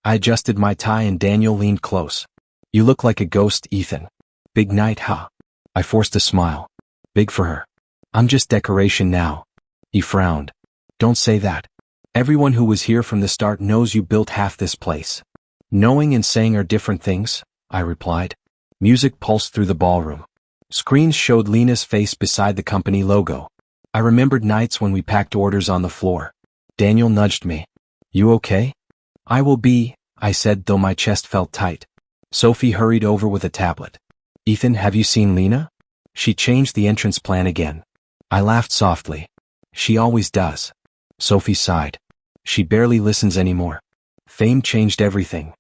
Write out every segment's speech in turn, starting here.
I adjusted my tie and Daniel leaned close. You look like a ghost, Ethan. Big night, huh? I forced a smile. Big for her. I'm just decoration now. He frowned. Don't say that. Everyone who was here from the start knows you built half this place. Knowing and saying are different things, I replied. Music pulsed through the ballroom. Screens showed Lena's face beside the company logo. I remembered nights when we packed orders on the floor. Daniel nudged me. You okay? I will be, I said, though my chest felt tight. Sophie hurried over with a tablet. Ethan, have you seen Lena? She changed the entrance plan again. I laughed softly. She always does. Sophie sighed. She barely listens anymore. Fame changed everything.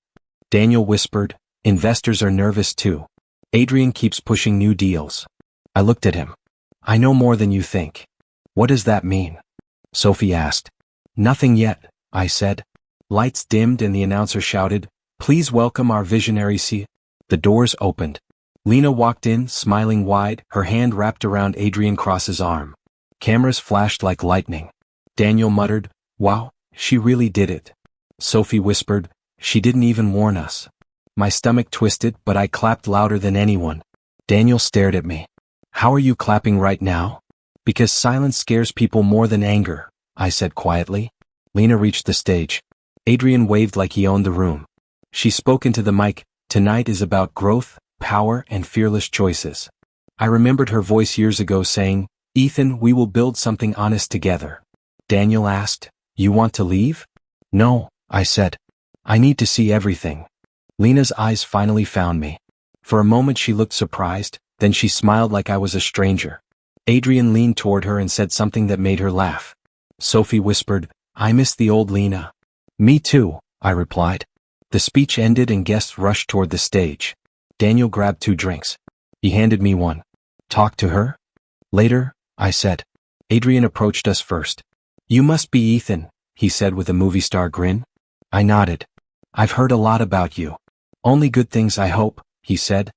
Daniel whispered, investors are nervous too. Adrian keeps pushing new deals. I looked at him. I know more than you think. What does that mean? Sophie asked. Nothing yet, I said. Lights dimmed and the announcer shouted, please welcome our visionary C. The doors opened. Lena walked in, smiling wide, her hand wrapped around Adrian Cross's arm. Cameras flashed like lightning. Daniel muttered, wow, she really did it. Sophie whispered, she didn't even warn us. My stomach twisted, but I clapped louder than anyone. Daniel stared at me. How are you clapping right now? Because silence scares people more than anger, I said quietly. Lena reached the stage. Adrian waved like he owned the room. She spoke into the mic, tonight is about growth, power, and fearless choices. I remembered her voice years ago saying, Ethan, we will build something honest together. Daniel asked, you want to leave? No, I said. I need to see everything. Lena's eyes finally found me. For a moment she looked surprised, then she smiled like I was a stranger. Adrian leaned toward her and said something that made her laugh. Sophie whispered, I miss the old Lena. Me too, I replied. The speech ended and guests rushed toward the stage. Daniel grabbed 2 drinks. He handed me one. Talk to her? Later, I said. Adrian approached us first. You must be Ethan, he said with a movie star grin. I nodded. I've heard a lot about you. Only good things, I hope, he said.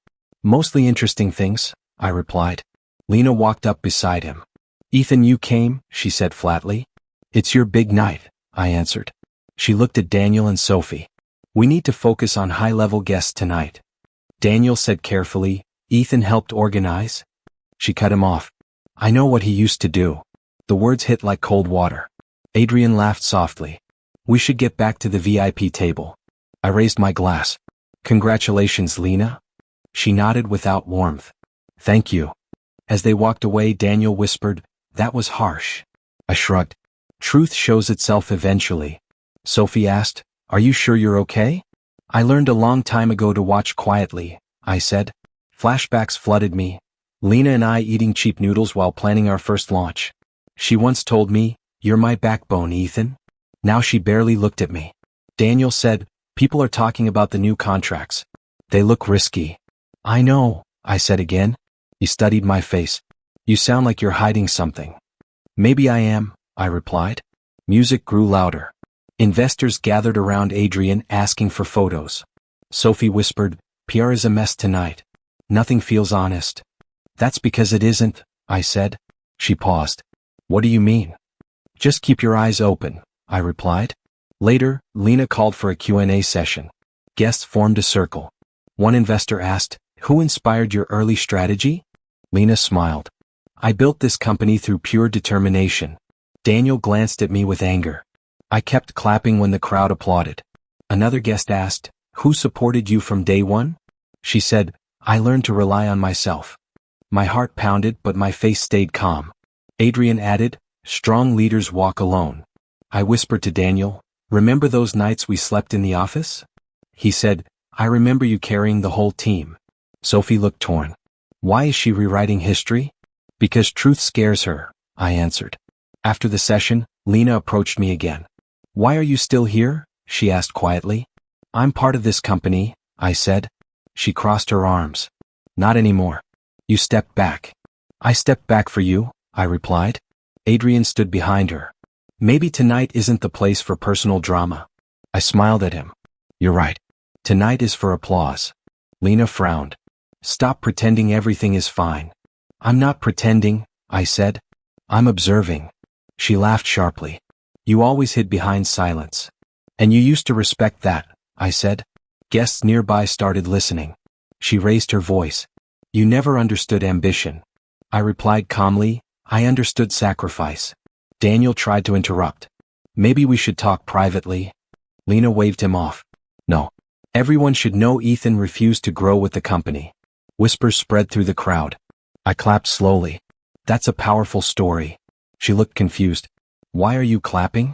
Mostly interesting things, I replied. Lena walked up beside him. Ethan, you came, she said flatly. It's your big night, I answered. She looked at Daniel and Sophie. We need to focus on high-level guests tonight. Daniel said carefully, Ethan helped organize. She cut him off. I know what he used to do. The words hit like cold water. Adrian laughed softly. We should get back to the VIP table. I raised my glass. Congratulations, Lena. She nodded without warmth. Thank you. As they walked away, Daniel whispered, that was harsh. I shrugged. Truth shows itself eventually. Sophie asked, are you sure you're okay? I learned a long time ago to watch quietly, I said. Flashbacks flooded me. Lena and I eating cheap noodles while planning our first launch. She once told me, you're my backbone, Ethan. Now she barely looked at me. Daniel said, people are talking about the new contracts. They look risky. I know, I said again. He studied my face. You sound like you're hiding something. Maybe I am, I replied. Music grew louder. Investors gathered around Adrian asking for photos. Sophie whispered, PR is a mess tonight. Nothing feels honest. That's because it isn't, I said. She paused. What do you mean? Just keep your eyes open, I replied. Later, Lena called for a Q&A session. Guests formed a circle. One investor asked, who inspired your early strategy? Lena smiled. I built this company through pure determination. Daniel glanced at me with anger. I kept clapping when the crowd applauded. Another guest asked, who supported you from day one? She said, I learned to rely on myself. My heart pounded, but my face stayed calm. Adrian added, strong leaders walk alone. I whispered to Daniel, remember those nights we slept in the office? He said, I remember you carrying the whole team. Sophie looked torn. Why is she rewriting history? Because truth scares her, I answered. After the session, Lena approached me again. Why are you still here? She asked quietly. I'm part of this company, I said. She crossed her arms. Not anymore. You stepped back. I stepped back for you, I replied. Adrian stood behind her. Maybe tonight isn't the place for personal drama. I smiled at him. You're right. Tonight is for applause. Lena frowned. Stop pretending everything is fine. I'm not pretending, I said. I'm observing. She laughed sharply. You always hid behind silence. And you used to respect that, I said. Guests nearby started listening. She raised her voice. You never understood ambition. I replied calmly, I understood sacrifice. Daniel tried to interrupt. Maybe we should talk privately. Lena waved him off. No. Everyone should know Ethan refused to grow with the company. Whispers spread through the crowd. I clapped slowly. That's a powerful story. She looked confused. Why are you clapping?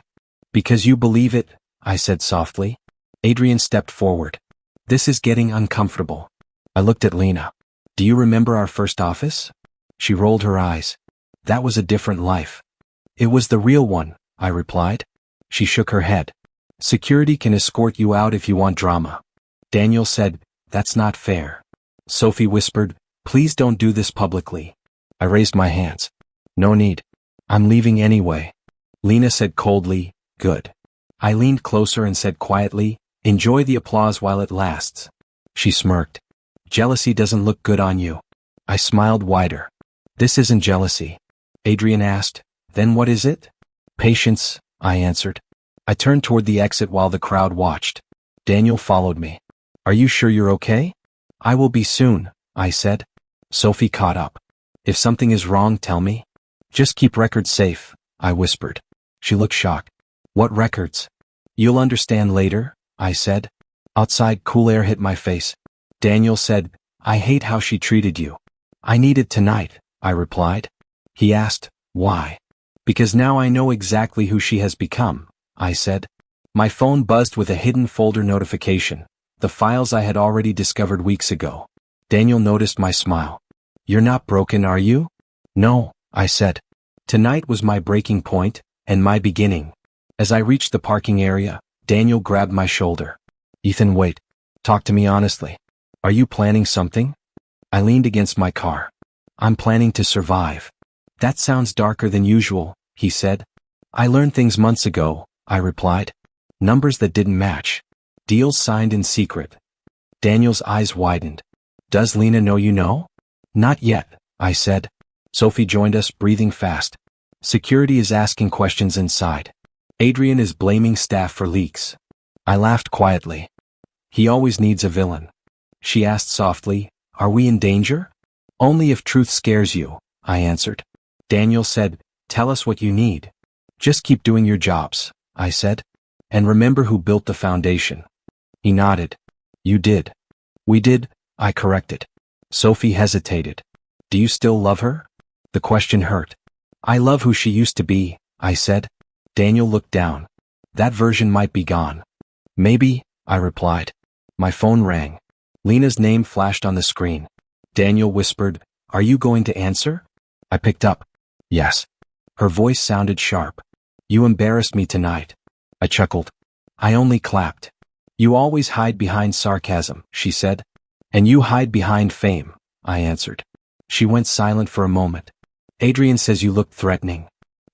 Because you believe it, I said softly. Adrian stepped forward. This is getting uncomfortable. I looked at Lena. Do you remember our first office? She rolled her eyes. That was a different life. It was the real one, I replied. She shook her head. Security can escort you out if you want drama. Daniel said, that's not fair. Sophie whispered, please don't do this publicly. I raised my hands. No need. I'm leaving anyway. Lena said coldly, good. I leaned closer and said quietly, enjoy the applause while it lasts. She smirked. Jealousy doesn't look good on you. I smiled wider. This isn't jealousy. Adrian asked, then what is it? Patience, I answered. I turned toward the exit while the crowd watched. Daniel followed me. Are you sure you're okay? I will be soon, I said. Sophie caught up. If something is wrong, tell me. Just keep records safe, I whispered. She looked shocked. What records? You'll understand later, I said. Outside, cool air hit my face. Daniel said, I hate how she treated you. I need it tonight, I replied. He asked, why? Because now I know exactly who she has become, I said. My phone buzzed with a hidden folder notification, the files I had already discovered weeks ago. Daniel noticed my smile. You're not broken, are you? No, I said. Tonight was my breaking point, and my beginning. As I reached the parking area, Daniel grabbed my shoulder. Ethan, wait. Talk to me honestly. Are you planning something? I leaned against my car. I'm planning to survive. That sounds darker than usual, he said. I learned things months ago, I replied. Numbers that didn't match. Deals signed in secret. Daniel's eyes widened. Does Lena know you know? Not yet, I said. Sophie joined us, breathing fast. Security is asking questions inside. Adrian is blaming staff for leaks. I laughed quietly. He always needs a villain. She asked softly, are we in danger? Only if truth scares you, I answered. Daniel said, tell us what you need. Just keep doing your jobs, I said. And remember who built the foundation. He nodded. You did. We did, I corrected. Sophie hesitated. Do you still love her? The question hurt. I love who she used to be, I said. Daniel looked down. That version might be gone. Maybe, I replied. My phone rang. Lena's name flashed on the screen. Daniel whispered, are you going to answer? I picked up. Yes. Her voice sounded sharp. You embarrassed me tonight. I chuckled. I only clapped. You always hide behind sarcasm, she said. And you hide behind fame, I answered. She went silent for a moment. Adrian says you looked threatening.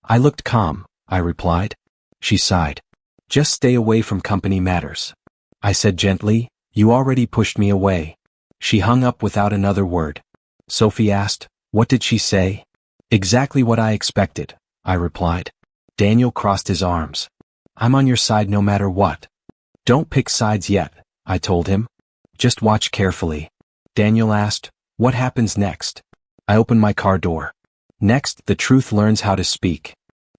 I looked calm, I replied. She sighed. Just stay away from company matters. I said gently, you already pushed me away. She hung up without another word. Sophie asked, what did she say? Exactly what I expected, I replied. Daniel crossed his arms. I'm on your side no matter what. Don't pick sides yet, I told him. Just watch carefully. Daniel asked, what happens next? I opened my car door. Next, the truth learns how to speak.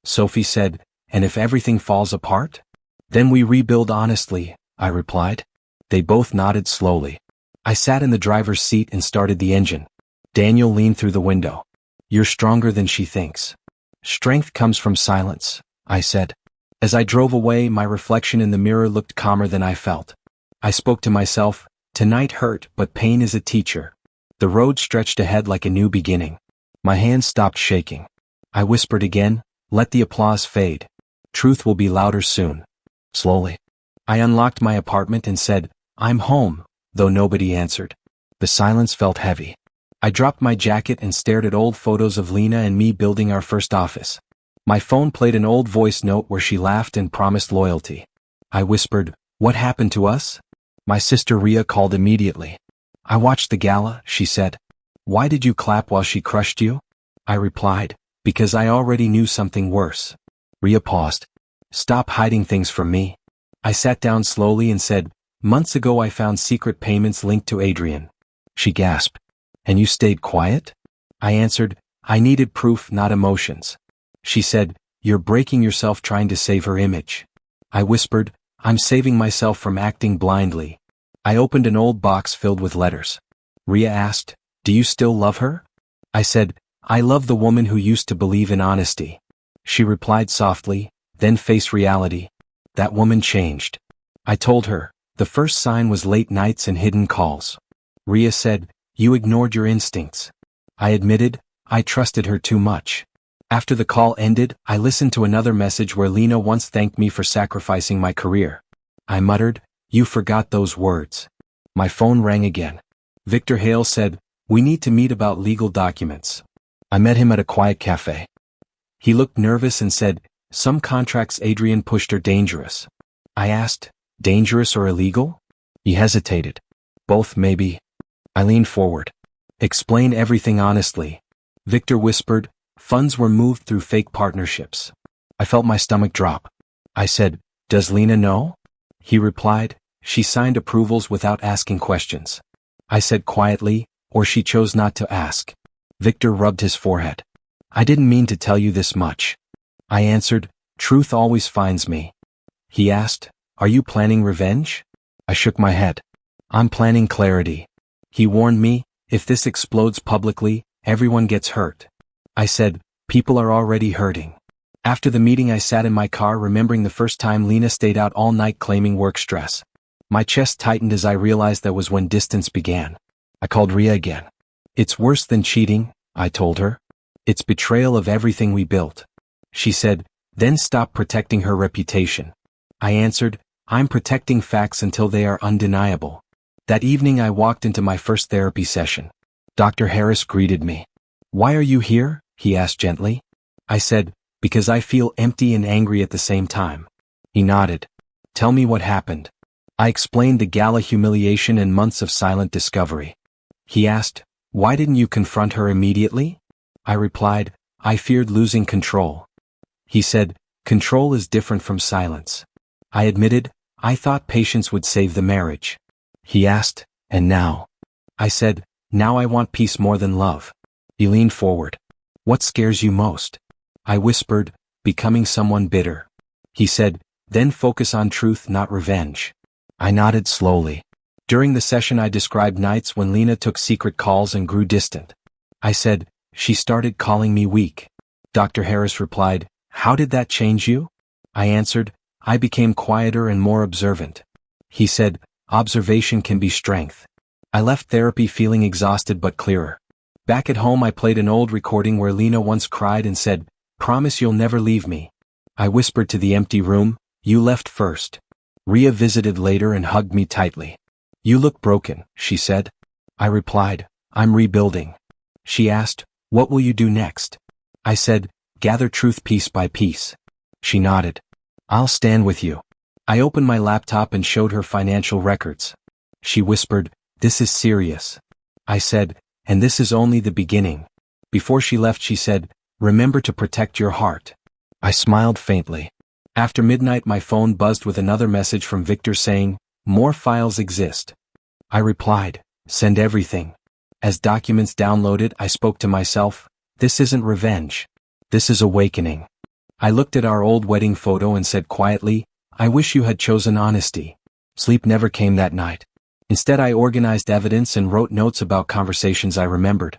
Sophie said, and if everything falls apart? Then we rebuild honestly, I replied. They both nodded slowly. I sat in the driver's seat and started the engine. Daniel leaned through the window. You're stronger than she thinks. Strength comes from silence, I said. As I drove away, my reflection in the mirror looked calmer than I felt. I spoke to myself, tonight hurt, but pain is a teacher. The road stretched ahead like a new beginning. My hands stopped shaking. I whispered again, let the applause fade. Truth will be louder soon. Slowly. I unlocked my apartment and said, I'm home, though nobody answered. The silence felt heavy. I dropped my jacket and stared at old photos of Lena and me building our first office. My phone played an old voice note where she laughed and promised loyalty. I whispered, what happened to us? My sister Ria called immediately. I watched the gala, she said. Why did you clap while she crushed you? I replied, because I already knew something worse. Ria paused. Stop hiding things from me. I sat down slowly and said, Months ago I found secret payments linked to Adrian. She gasped. And you stayed quiet? I answered, I needed proof, not emotions. She said, you're breaking yourself trying to save her image. I whispered, I'm saving myself from acting blindly. I opened an old box filled with letters. Ria asked, do you still love her? I said, I love the woman who used to believe in honesty. She replied softly, then faced reality. That woman changed. I told her, the first sign was late nights and hidden calls. Ria said, you ignored your instincts. I admitted, I trusted her too much. After the call ended, I listened to another message where Lena once thanked me for sacrificing my career. I muttered, you forgot those words. My phone rang again. Victor Hale said, we need to meet about legal documents. I met him at a quiet cafe. He looked nervous and said, some contracts Adrian pushed are dangerous. I asked, dangerous or illegal? He hesitated. Both maybe. I leaned forward. Explain everything honestly. Victor whispered, funds were moved through fake partnerships. I felt my stomach drop. I said, does Lena know? He replied, she signed approvals without asking questions. I said quietly, or she chose not to ask. Victor rubbed his forehead. I didn't mean to tell you this much. I answered, truth always finds me. He asked, are you planning revenge? I shook my head. I'm planning clarity. He warned me, if this explodes publicly, everyone gets hurt. I said, people are already hurting. After the meeting I sat in my car remembering the first time Lena stayed out all night claiming work stress. My chest tightened as I realized that was when distance began. I called Ria again. It's worse than cheating, I told her. It's betrayal of everything we built. She said, then stop protecting her reputation. I answered, I'm protecting facts until they are undeniable. That evening I walked into my first therapy session. Dr. Harris greeted me. Why are you here? He asked gently. I said, because I feel empty and angry at the same time. He nodded. Tell me what happened. I explained the gala humiliation and months of silent discovery. He asked, why didn't you confront her immediately? I replied, I feared losing control. He said, control is different from silence. I admitted, I thought patience would save the marriage. He asked, and now? I said, now I want peace more than love. He leaned forward. What scares you most? I whispered, becoming someone bitter. He said, then focus on truth, not revenge. I nodded slowly. During the session I described nights when Lena took secret calls and grew distant. I said, she started calling me weak. Dr. Harris replied, how did that change you? I answered, I became quieter and more observant. He said, observation can be strength. I left therapy feeling exhausted but clearer. Back at home I played an old recording where Lena once cried and said, promise you'll never leave me. I whispered to the empty room, you left first. Ria visited later and hugged me tightly. You look broken, she said. I replied, I'm rebuilding. She asked, what will you do next? I said, gather truth piece by piece. She nodded. I'll stand with you. I opened my laptop and showed her financial records. She whispered, this is serious. I said, and this is only the beginning. Before she left she said, remember to protect your heart. I smiled faintly. After midnight my phone buzzed with another message from Victor saying, more files exist. I replied, send everything. As documents downloaded I spoke to myself, this isn't revenge. This is awakening. I looked at our old wedding photo and said quietly, I wish you had chosen honesty. Sleep never came that night. Instead I organized evidence and wrote notes about conversations I remembered.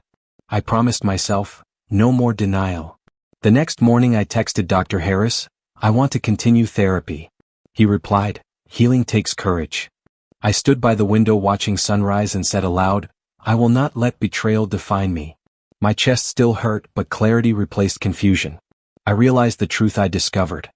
I promised myself, no more denial. The next morning I texted Dr. Harris, I want to continue therapy. He replied, healing takes courage. I stood by the window watching sunrise and said aloud, I will not let betrayal define me. My chest still hurt, but clarity replaced confusion. I realized the truth I discovered.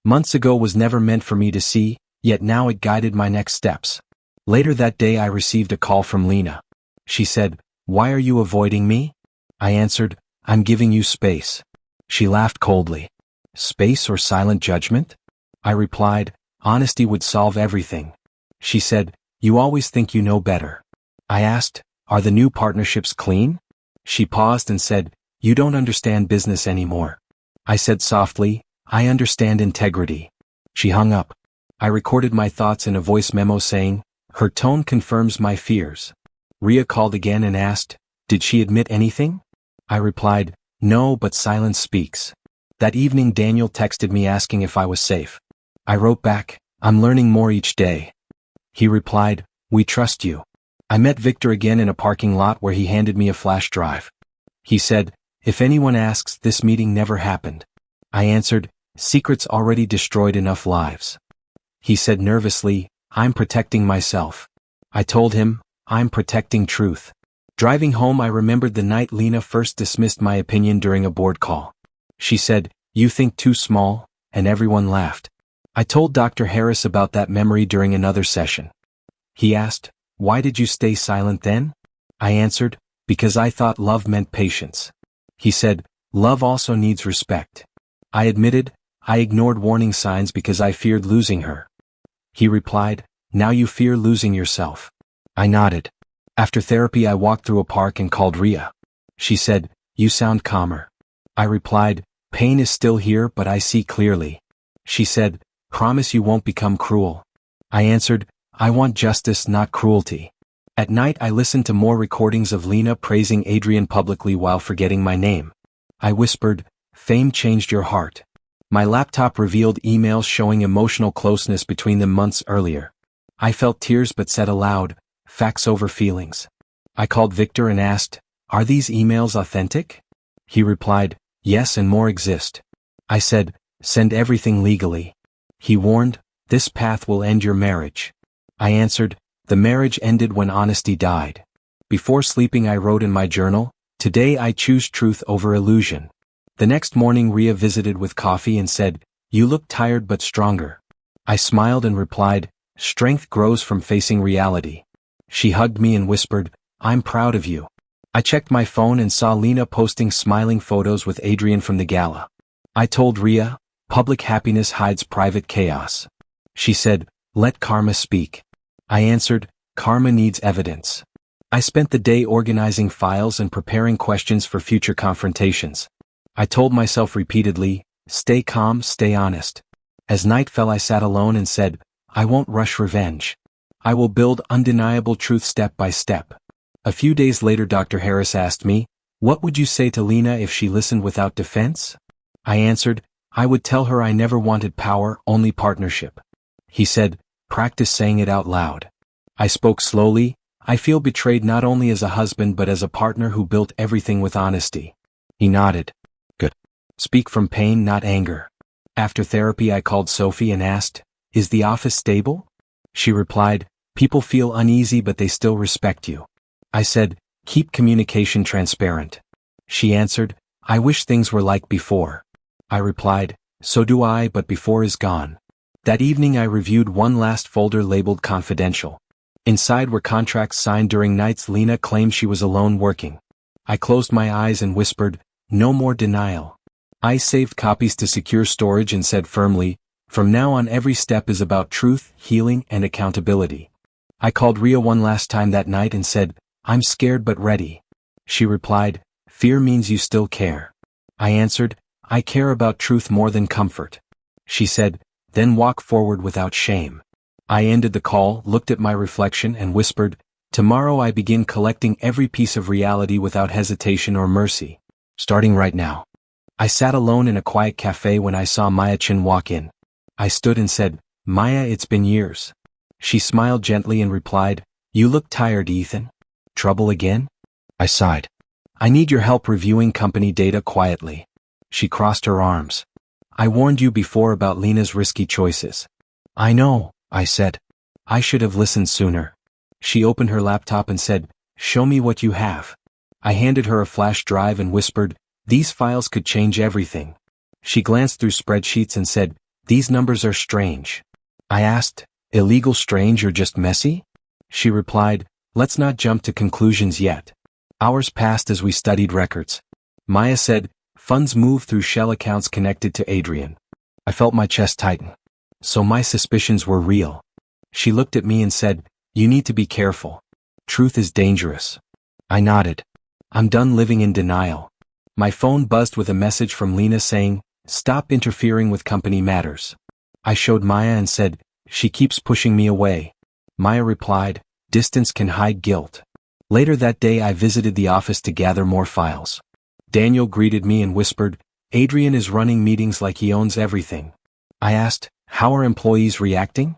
Months ago was never meant for me to see, yet now it guided my next steps. Later that day I received a call from Lena. She said, why are you avoiding me? I answered, I'm giving you space. She laughed coldly. Space or silent judgment? I replied, honesty would solve everything. She said, you always think you know better. I asked, are the new partnerships clean? She paused and said, you don't understand business anymore. I said softly, I understand integrity. She hung up. I recorded my thoughts in a voice memo saying, Her tone confirms my fears. Ria called again and asked, "Did she admit anything?" I replied, "No, but silence speaks." That evening Daniel texted me asking if I was safe. I wrote back, "I'm learning more each day." He replied, "We trust you." I met Victor again in a parking lot where he handed me a flash drive. He said, "If anyone asks, this meeting never happened." I answered, "Secrets already destroyed enough lives." He said nervously, "I'm protecting myself." I told him, "I'm protecting truth." Driving home I remembered the night Lena first dismissed my opinion during a board call. She said, "You think too small," and everyone laughed. I told Dr. Harris about that memory during another session. He asked, "Why did you stay silent then?" I answered, "Because I thought love meant patience." He said, "Love also needs respect." I admitted, I ignored warning signs because I feared losing her. He replied, "Now you fear losing yourself." I nodded. After therapy I walked through a park and called Ria. She said, "You sound calmer." I replied, "Pain is still here but I see clearly." She said, "Promise you won't become cruel." I answered, "I want justice, not cruelty." At night I listened to more recordings of Lena praising Adrian publicly while forgetting my name. I whispered, "Fame changed your heart." My laptop revealed emails showing emotional closeness between them months earlier. I felt tears but said aloud, "Facts over feelings." I called Victor and asked, "Are these emails authentic?" He replied, "Yes, and more exist." I said, "Send everything legally." He warned, "This path will end your marriage." I answered, "The marriage ended when honesty died." Before sleeping I wrote in my journal, "Today I choose truth over illusion." The next morning Ria visited with coffee and said, "You look tired but stronger." I smiled and replied, "Strength grows from facing reality." She hugged me and whispered, "I'm proud of you." I checked my phone and saw Lena posting smiling photos with Adrian from the gala. I told Ria, "Public happiness hides private chaos." She said, "Let karma speak." I answered, "Karma needs evidence." I spent the day organizing files and preparing questions for future confrontations. I told myself repeatedly, "Stay calm, stay honest." As night fell I sat alone and said, "I won't rush revenge. I will build undeniable truth step by step." A few days later Dr. Harris asked me, "What would you say to Lena if she listened without defense?" I answered, "I would tell her I never wanted power, only partnership." He said, "Practice saying it out loud." I spoke slowly, "I feel betrayed not only as a husband but as a partner who built everything with honesty." He nodded. "Good. Speak from pain, not anger." After therapy I called Sophie and asked, "Is the office stable?" She replied, "People feel uneasy but they still respect you." I said, "Keep communication transparent." She answered, "I wish things were like before." I replied, "So do I, but before is gone." That evening I reviewed one last folder labeled confidential. Inside were contracts signed during nights Lena claimed she was alone working. I closed my eyes and whispered, "No more denial." I saved copies to secure storage and said firmly, "From now on every step is about truth, healing, and accountability." I called Ria one last time that night and said, "I'm scared but ready." She replied, "Fear means you still care." I answered, "I care about truth more than comfort." She said, "Then walk forward without shame." I ended the call, looked at my reflection and whispered, "Tomorrow I begin collecting every piece of reality without hesitation or mercy. Starting right now." I sat alone in a quiet cafe when I saw Maya Chin walk in. I stood and said, "Maya, it's been years." She smiled gently and replied, "You look tired, Ethan. Trouble again?" I sighed. "I need your help reviewing company data quietly." She crossed her arms. "I warned you before about Lena's risky choices." "I know," I said. "I should have listened sooner." She opened her laptop and said, "Show me what you have." I handed her a flash drive and whispered, "These files could change everything." She glanced through spreadsheets and said, "These numbers are strange." I asked, "Illegal strange or just messy?" She replied, "Let's not jump to conclusions yet." Hours passed as we studied records. Maya said, "Funds move through shell accounts connected to Adrian." I felt my chest tighten. So my suspicions were real. She looked at me and said, "You need to be careful. Truth is dangerous." I nodded. "I'm done living in denial." My phone buzzed with a message from Lena saying, "Stop interfering with company matters." I showed Maya and said, "She keeps pushing me away." Maya replied, distance can hide guilt. Later that day I visited the office to gather more files. Daniel greeted me and whispered, Adrian is running meetings like he owns everything. I asked, how are employees reacting?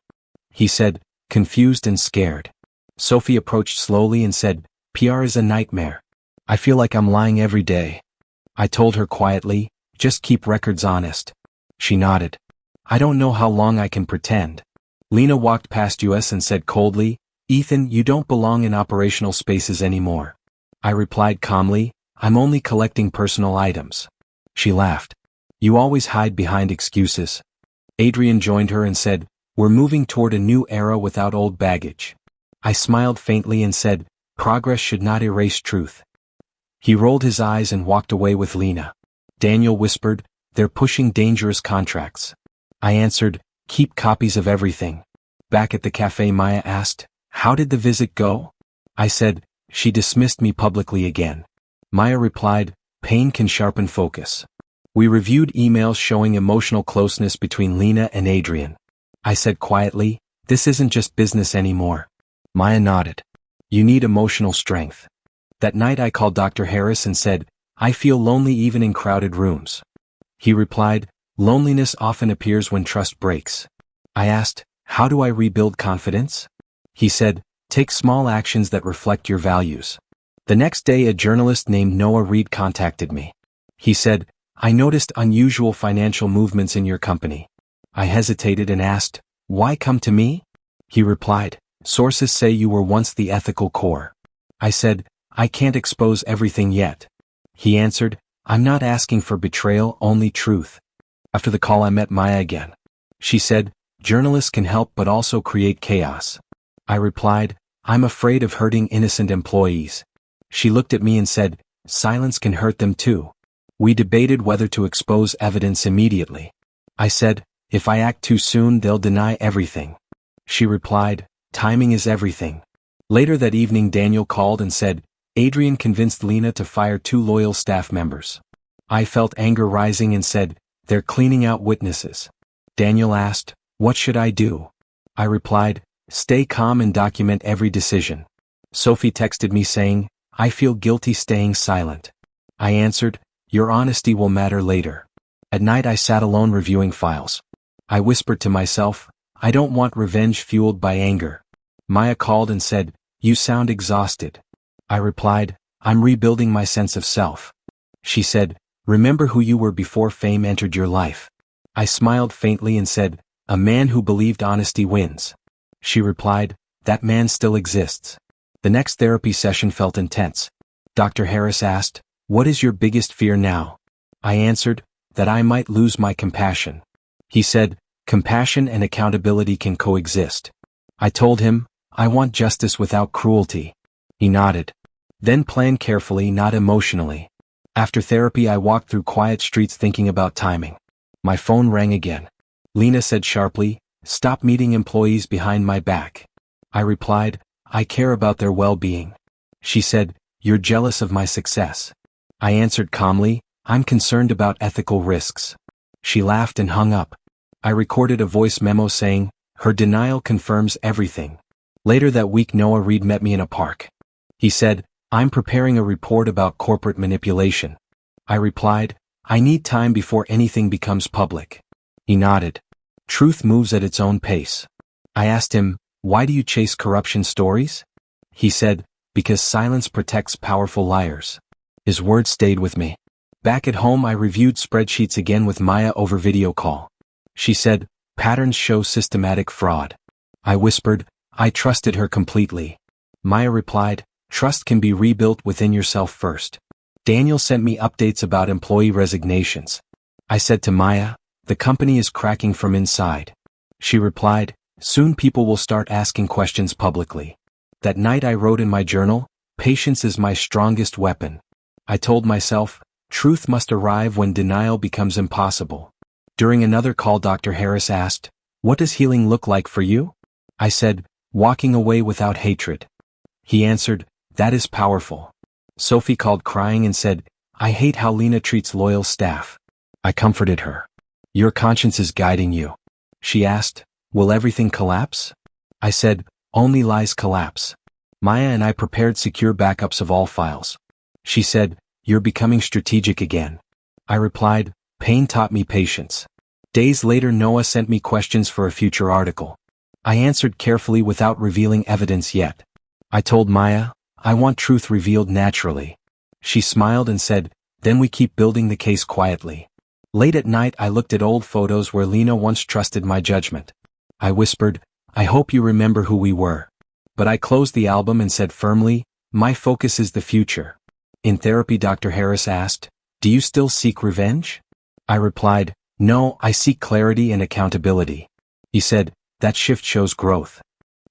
He said, confused and scared. Sophie approached slowly and said, PR is a nightmare. I feel like I'm lying every day. I told her quietly, just keep records honest. She nodded. I don't know how long I can pretend. Lena walked past us and said coldly, Ethan, you don't belong in operational spaces anymore. I replied calmly, I'm only collecting personal items. She laughed. You always hide behind excuses. Adrian joined her and said, we're moving toward a new era without old baggage. I smiled faintly and said, progress should not erase truth. He rolled his eyes and walked away with Lena. Daniel whispered, they're pushing dangerous contracts. I answered, keep copies of everything. Back at the cafe, Maya asked, how did the visit go? I said, she dismissed me publicly again. Maya replied, pain can sharpen focus. We reviewed emails showing emotional closeness between Lena and Adrian. I said quietly, this isn't just business anymore. Maya nodded. You need emotional strength. That night I called Dr. Harris and said, I feel lonely even in crowded rooms. He replied, loneliness often appears when trust breaks. I asked, how do I rebuild confidence? He said, take small actions that reflect your values. The next day a journalist named Noah Reed contacted me. He said, I noticed unusual financial movements in your company. I hesitated and asked, why come to me? He replied, sources say you were once the ethical core. I said, I can't expose everything yet. He answered, I'm not asking for betrayal, only truth. After the call I met Maya again. She said, journalists can help but also create chaos. I replied, I'm afraid of hurting innocent employees. She looked at me and said, silence can hurt them too. We debated whether to expose evidence immediately. I said, if I act too soon they'll deny everything. She replied, timing is everything. Later that evening Daniel called and said, Adrian convinced Lena to fire 2 loyal staff members. I felt anger rising and said, they're cleaning out witnesses. Daniel asked, what should I do? I replied, stay calm and document every decision. Sophie texted me saying, I feel guilty staying silent. I answered, your honesty will matter later. At night I sat alone reviewing files. I whispered to myself, I don't want revenge fueled by anger. Maya called and said, you sound exhausted. I replied, I'm rebuilding my sense of self. She said, remember who you were before fame entered your life. I smiled faintly and said, a man who believed honesty wins. She replied, that man still exists. The next therapy session felt intense. Dr. Harris asked, what is your biggest fear now? I answered, that I might lose my compassion. He said, compassion and accountability can coexist. I told him, I want justice without cruelty. He nodded. Then plan carefully, not emotionally. After therapy I walked through quiet streets thinking about timing. My phone rang again. Lena said sharply, stop meeting employees behind my back. I replied, I care about their well-being. She said, you're jealous of my success. I answered calmly, I'm concerned about ethical risks. She laughed and hung up. I recorded a voice memo saying, her denial confirms everything. Later that week Noah Reed met me in a park. He said, I'm preparing a report about corporate manipulation. I replied, I need time before anything becomes public. He nodded. Truth moves at its own pace. I asked him, why do you chase corruption stories? He said, because silence protects powerful liars. His words stayed with me. Back at home I reviewed spreadsheets again with Maya over video call. She said, patterns show systematic fraud. I whispered, I trusted her completely. Maya replied, trust can be rebuilt within yourself first. Daniel sent me updates about employee resignations. I said to Maya, the company is cracking from inside. She replied, soon people will start asking questions publicly. That night I wrote in my journal, patience is my strongest weapon. I told myself, truth must arrive when denial becomes impossible. During another call Dr. Harris asked, what does healing look like for you? I said, walking away without hatred. He answered, that is powerful. Sophie called crying and said, I hate how Lena treats loyal staff. I comforted her. Your conscience is guiding you. She asked, will everything collapse? I said, Only lies collapse. Maya and I prepared secure backups of all files. She said, "You're becoming strategic again." I replied, "Pain taught me patience." Days later Noah sent me questions for a future article. I answered carefully without revealing evidence yet. I told Maya, "I want truth revealed naturally." She smiled and said, "Then we keep building the case quietly." Late at night I looked at old photos where Lena once trusted my judgment. I whispered, "I hope you remember who we were." But I closed the album and said firmly, "My focus is the future." In therapy Dr. Harris asked, "Do you still seek revenge?" I replied, "No, I seek clarity and accountability." He said, "That shift shows growth."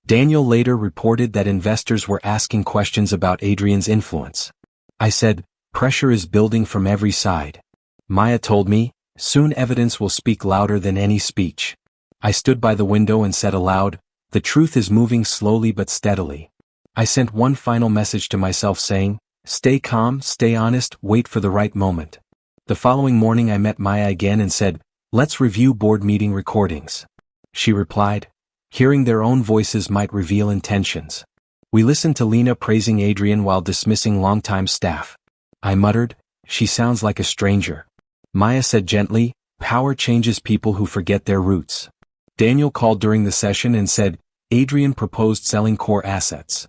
Daniel later reported that investors were asking questions about Adrian's influence. I said, "Pressure is building from every side." Maya told me, "Soon evidence will speak louder than any speech." I stood by the window and said aloud, "The truth is moving slowly but steadily." I sent one final message to myself saying, "Stay calm, stay honest, wait for the right moment." The following morning I met Maya again and said, "Let's review board meeting recordings." She replied, "Hearing their own voices might reveal intentions." We listened to Lena praising Adrian while dismissing longtime staff. I muttered, "She sounds like a stranger." Maya said gently, "Power changes people who forget their roots." Daniel called during the session and said, "Adrian proposed selling core assets."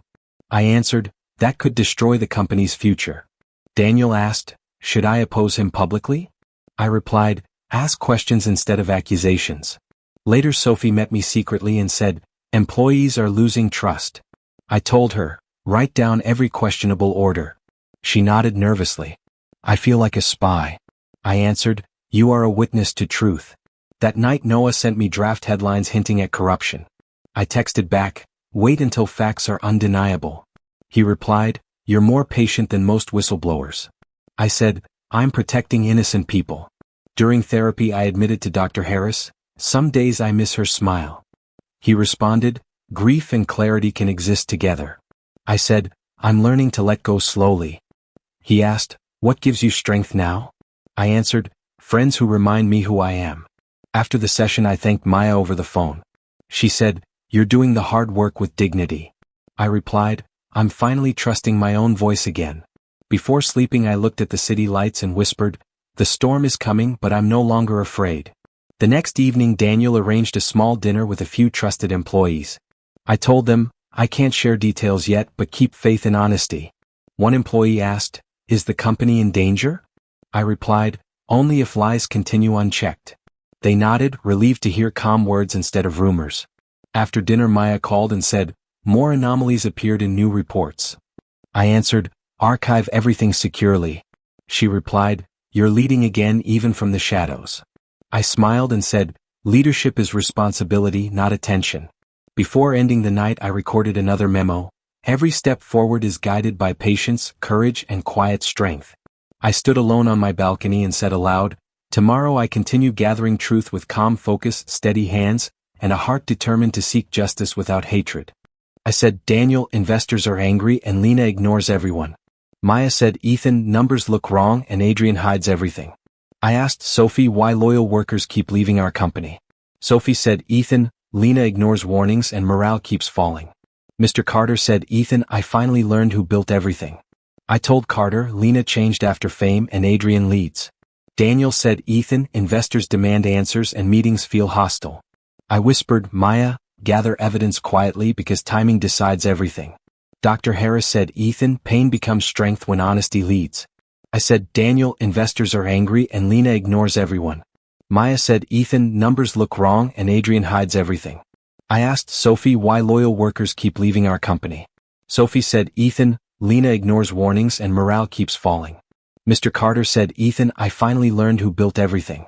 I answered, "That could destroy the company's future." Daniel asked, "Should I oppose him publicly?" I replied, "Ask questions instead of accusations." Later Sophie met me secretly and said, "Employees are losing trust." I told her, "Write down every questionable order." She nodded nervously. "I feel like a spy." I answered, "You are a witness to truth." That night Noah sent me draft headlines hinting at corruption. I texted back, "Wait until facts are undeniable." He replied, "You're more patient than most whistleblowers." I said, "I'm protecting innocent people." During therapy I admitted to Dr. Harris, "Some days I miss her smile." He responded, "Grief and clarity can exist together." I said, "I'm learning to let go slowly." He asked, "What gives you strength now?" I answered, "Friends who remind me who I am." After the session I thanked Maya over the phone. She said, "You're doing the hard work with dignity." I replied, "I'm finally trusting my own voice again." Before sleeping I looked at the city lights and whispered, "The storm is coming but I'm no longer afraid." The next evening Daniel arranged a small dinner with a few trusted employees. I told them, "I can't share details yet but keep faith and honesty." One employee asked, "Is the company in danger?" I replied, "Only if lies continue unchecked." They nodded, relieved to hear calm words instead of rumors. After dinner Maya called and said, "More anomalies appeared in new reports." I answered, "Archive everything securely." She replied, "You're leading again even from the shadows." I smiled and said, "Leadership is responsibility, not attention." Before ending the night I recorded another memo. Every step forward is guided by patience, courage, and quiet strength. I stood alone on my balcony and said aloud, "Tomorrow I continue gathering truth with calm focus, steady hands, and a heart determined to seek justice without hatred." I said, "Daniel, investors are angry and Lena ignores everyone." Maya said, "Ethan, numbers look wrong and Adrian hides everything." I asked Sophie why loyal workers keep leaving our company. Sophie said, "Ethan, Lena ignores warnings and morale keeps falling." Mr. Carter said, "Ethan, I finally learned who built everything." I told Carter, "Lena changed after fame and Adrian leads." Daniel said, "Ethan, investors demand answers and meetings feel hostile." I whispered, "Maya, gather evidence quietly because timing decides everything." Dr. Harris said, "Ethan, pain becomes strength when honesty leads." I said, "Daniel, investors are angry and Lena ignores everyone." Maya said, "Ethan, numbers look wrong and Adrian hides everything." I asked Sophie why loyal workers keep leaving our company. Sophie said, "Ethan, Lena ignores warnings and morale keeps falling." Mr. Carter said, "Ethan, I finally learned who built everything."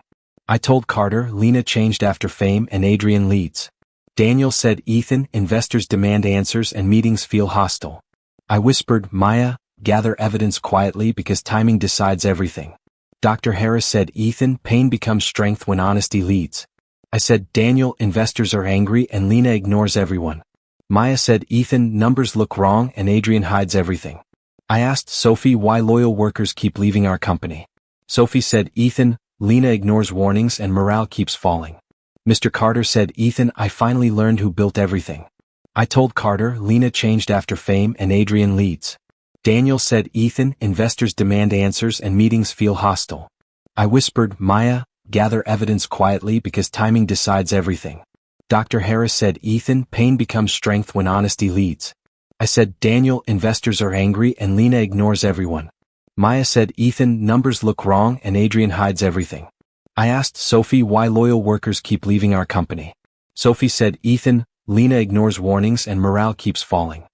I told Carter, "Lena changed after fame and Adrian leads." Daniel said, "Ethan, investors demand answers and meetings feel hostile." I whispered, "Maya, gather evidence quietly because timing decides everything." Dr. Harris said, "Ethan, pain becomes strength when honesty leads." I said, "Daniel, investors are angry and Lena ignores everyone." Maya said, "Ethan, numbers look wrong and Adrian hides everything." I asked Sophie why loyal workers keep leaving our company. Sophie said, "Ethan, Lena ignores warnings and morale keeps falling." Mr. Carter said, "Ethan, I finally learned who built everything." I told Carter, Lena changed after fame, and Adrian leads. Daniel said, Ethan, investors demand answers and meetings feel hostile. I whispered, Maya, gather evidence quietly because timing decides everything. Dr. Harris said, Ethan, pain becomes strength when honesty leads. I said, Daniel, investors are angry and Lena ignores everyone. Maya said, Ethan, numbers look wrong and Adrian hides everything. I asked Sophie why loyal workers keep leaving our company. Sophie said, Ethan, Lena ignores warnings and morale keeps falling.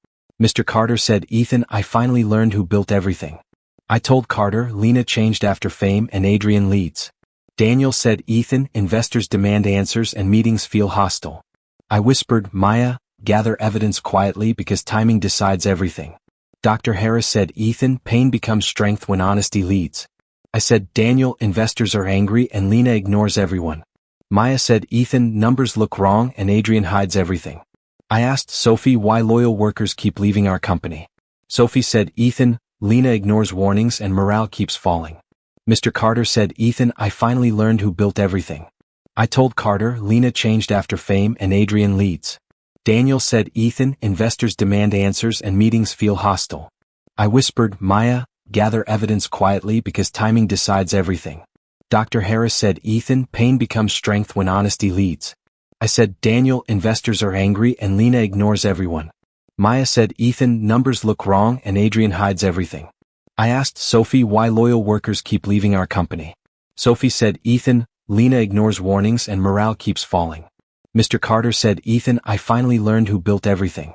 Mr. Carter said, Ethan, I finally learned who built everything. I told Carter, Lena changed after fame and Adrian leads. Daniel said, Ethan, investors demand answers and meetings feel hostile. I whispered, Maya, gather evidence quietly because timing decides everything. Dr. Harris said, Ethan, pain becomes strength when honesty leads. I said, Daniel, investors are angry and Lena ignores everyone. Maya said, Ethan, numbers look wrong and Adrian hides everything. I asked Sophie why loyal workers keep leaving our company. Sophie said, Ethan, Lena ignores warnings and morale keeps falling. Mr. Carter said, Ethan, I finally learned who built everything. I told Carter, Lena changed after fame and Adrian leads. Daniel said, Ethan, investors demand answers and meetings feel hostile. I whispered, Maya, gather evidence quietly because timing decides everything. Dr. Harris said, Ethan, pain becomes strength when honesty leads. I said, Daniel, investors are angry and Lena ignores everyone. Maya said, Ethan, numbers look wrong and Adrian hides everything. I asked Sophie why loyal workers keep leaving our company. Sophie said, Ethan, Lena ignores warnings and morale keeps falling. Mr. Carter said, Ethan, I finally learned who built everything.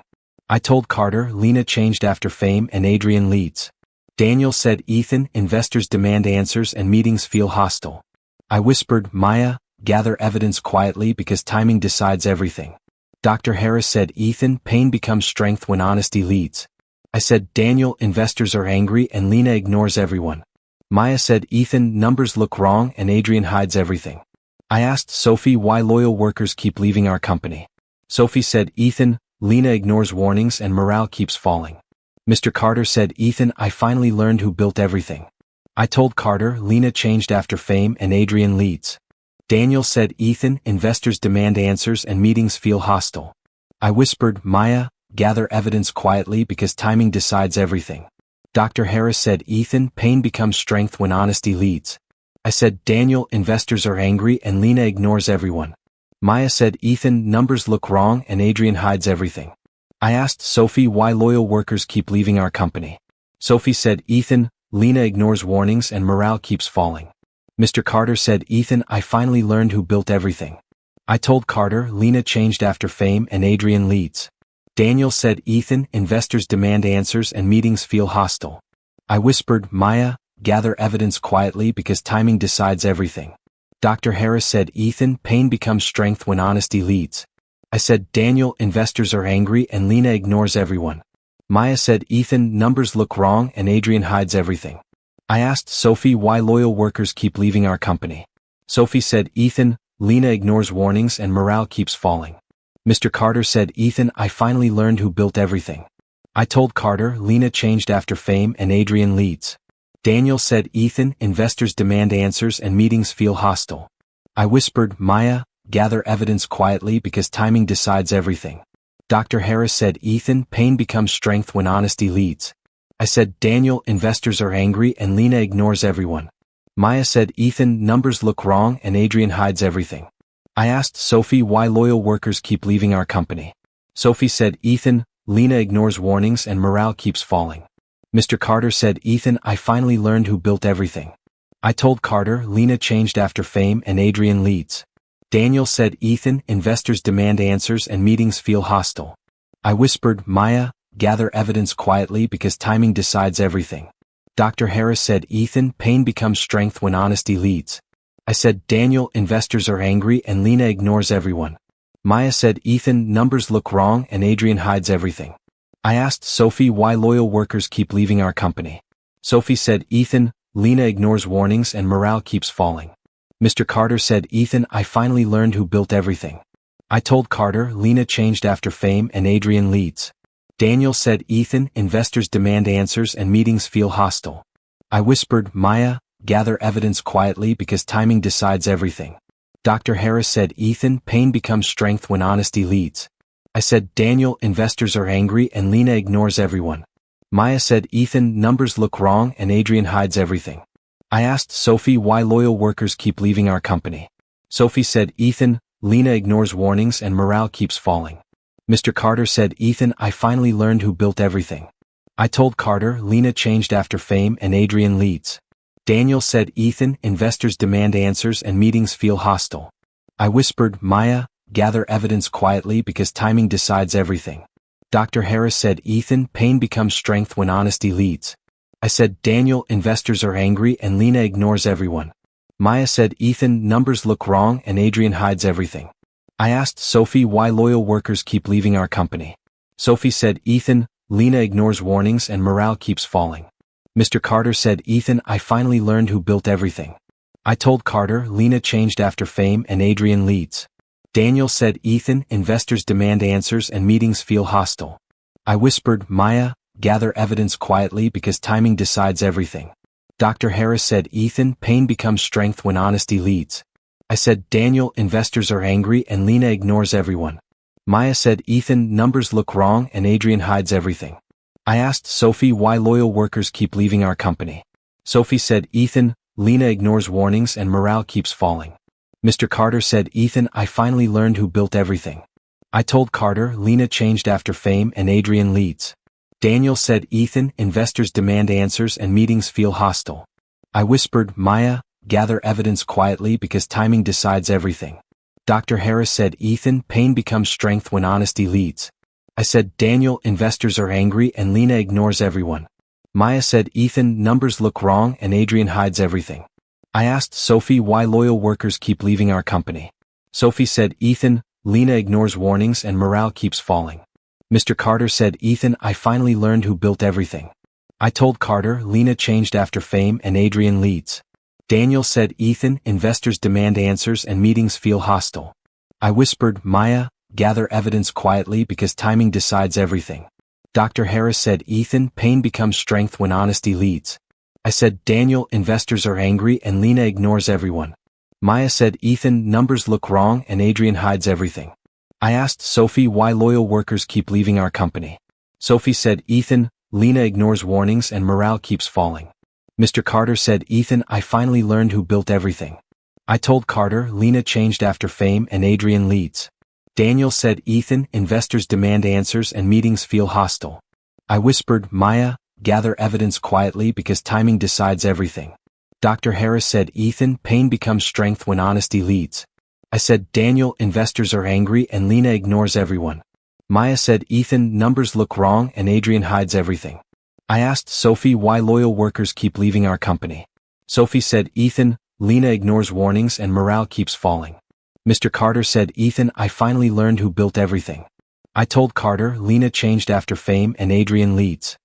I told Carter, Lena changed after fame and Adrian leads. Daniel said, Ethan, investors demand answers and meetings feel hostile. I whispered, Maya, gather evidence quietly because timing decides everything. Dr. Harris said, Ethan, pain becomes strength when honesty leads. I said, Daniel, investors are angry and Lena ignores everyone. Maya said, Ethan, numbers look wrong and Adrian hides everything. I asked Sophie why loyal workers keep leaving our company. Sophie said, Ethan, Lena ignores warnings and morale keeps falling. Mr. Carter said, Ethan, I finally learned who built everything. I told Carter, Lena changed after fame and Adrian leads. Daniel said, Ethan, investors demand answers and meetings feel hostile. I whispered, Maya, gather evidence quietly because timing decides everything. Dr. Harris said, Ethan, pain becomes strength when honesty leads. I said, Daniel, investors are angry and Lena ignores everyone. Maya said, Ethan, numbers look wrong and Adrian hides everything. I asked Sophie why loyal workers keep leaving our company. Sophie said, Ethan, Lena ignores warnings and morale keeps falling. Mr. Carter said, Ethan, I finally learned who built everything. I told Carter, Lena changed after fame and Adrian leads. Daniel said, Ethan, investors demand answers and meetings feel hostile. I whispered, Maya, gather evidence quietly because timing decides everything. Dr. Harris said, Ethan, pain becomes strength when honesty leads. I said, Daniel, investors are angry and Lena ignores everyone. Maya said, Ethan, numbers look wrong and Adrian hides everything. I asked Sophie why loyal workers keep leaving our company. Sophie said, Ethan, Lena ignores warnings and morale keeps falling. Mr. Carter said, Ethan, I finally learned who built everything. I told Carter, Lena changed after fame and Adrian leads. Daniel said, Ethan, investors demand answers and meetings feel hostile. I whispered, Maya, gather evidence quietly because timing decides everything. Dr. Harris said, Ethan, pain becomes strength when honesty leads. I said, Daniel, investors are angry and Lena ignores everyone. Maya said, Ethan, numbers look wrong and Adrian hides everything. I asked Sophie why loyal workers keep leaving our company. Sophie said, Ethan, Lena ignores warnings and morale keeps falling. Mr. Carter said, Ethan, I finally learned who built everything. I told Carter, Lena changed after fame and Adrian leads. Daniel said, Ethan, investors demand answers and meetings feel hostile. I whispered, Maya, gather evidence quietly because timing decides everything. Dr. Harris said, Ethan, pain becomes strength when honesty leads. I said, Daniel, investors are angry and Lena ignores everyone. Maya said, Ethan, numbers look wrong and Adrian hides everything. I asked Sophie why loyal workers keep leaving our company. Sophie said, Ethan, Lena ignores warnings and morale keeps falling. Mr. Carter said, Ethan, I finally learned who built everything. I told Carter, Lena changed after fame and Adrian leads. Daniel said, Ethan, investors demand answers and meetings feel hostile. I whispered, Maya, gather evidence quietly because timing decides everything. Dr. Harris said, Ethan, pain becomes strength when honesty leads. I said, Daniel, investors are angry and Lena ignores everyone. Maya said, Ethan, numbers look wrong and Adrian hides everything. I asked Sophie why loyal workers keep leaving our company. Sophie said, Ethan, Lena ignores warnings and morale keeps falling. Mr. Carter said, Ethan, I finally learned who built everything. I told Carter, Lena changed after fame and Adrian leads. Daniel said, Ethan, investors demand answers and meetings feel hostile. I whispered, Maya, gather evidence quietly because timing decides everything. Dr. Harris said, Ethan, pain becomes strength when honesty leads. I said, Daniel, investors are angry and Lena ignores everyone. Maya said, Ethan, numbers look wrong and Adrian hides everything. I asked Sophie why loyal workers keep leaving our company. Sophie said, Ethan, Lena ignores warnings and morale keeps falling. Mr. Carter said, Ethan, I finally learned who built everything. I told Carter, Lena changed after fame and Adrian leads. Daniel said, Ethan, investors demand answers and meetings feel hostile. I whispered, Maya, gather evidence quietly because timing decides everything. Dr. Harris said, Ethan, pain becomes strength when honesty leads. I said, Daniel, investors are angry and Lena ignores everyone. Maya said, Ethan, numbers look wrong and Adrian hides everything. I asked Sophie why loyal workers keep leaving our company. Sophie said, Ethan, Lena ignores warnings and morale keeps falling. Mr. Carter said, Ethan, I finally learned who built everything. I told Carter, Lena changed after fame and Adrian leads. Daniel said, Ethan, investors demand answers and meetings feel hostile. I whispered, Maya, gather evidence quietly because timing decides everything. Dr. Harris said, Ethan, pain becomes strength when honesty leads. I said, Daniel, investors are angry and Lena ignores everyone. Maya said, Ethan, numbers look wrong and Adrian hides everything. I asked Sophie why loyal workers keep leaving our company. Sophie said, Ethan, Lena ignores warnings and morale keeps falling. Mr. Carter said, Ethan, I finally learned who built everything. I told Carter, Lena changed after fame and Adrian leads. Daniel said, Ethan, investors demand answers and meetings feel hostile. I whispered, Maya, gather evidence quietly because timing decides everything. Dr. Harris said, Ethan, pain becomes strength when honesty leads. I said, Daniel, investors are angry and Lena ignores everyone. Maya said, Ethan, numbers look wrong and Adrian hides everything. I asked Sophie why loyal workers keep leaving our company. Sophie said, Ethan, Lena ignores warnings and morale keeps falling. Mr. Carter said, Ethan, I finally learned who built everything. I told Carter, Lena changed after fame and Adrian leads. Daniel said, Ethan, investors demand answers and meetings feel hostile. I whispered, Maya, gather evidence quietly because timing decides everything. Dr. Harris said, Ethan, pain becomes strength when honesty leads. I said, Daniel, investors are angry and Lena ignores everyone. Maya said, Ethan, numbers look wrong and Adrian hides everything. I asked Sophie why loyal workers keep leaving our company. Sophie said, Ethan, Lena ignores warnings and morale keeps falling. Mr. Carter said, Ethan, I finally learned who built everything. I told Carter, Lena changed after fame and Adrian leads.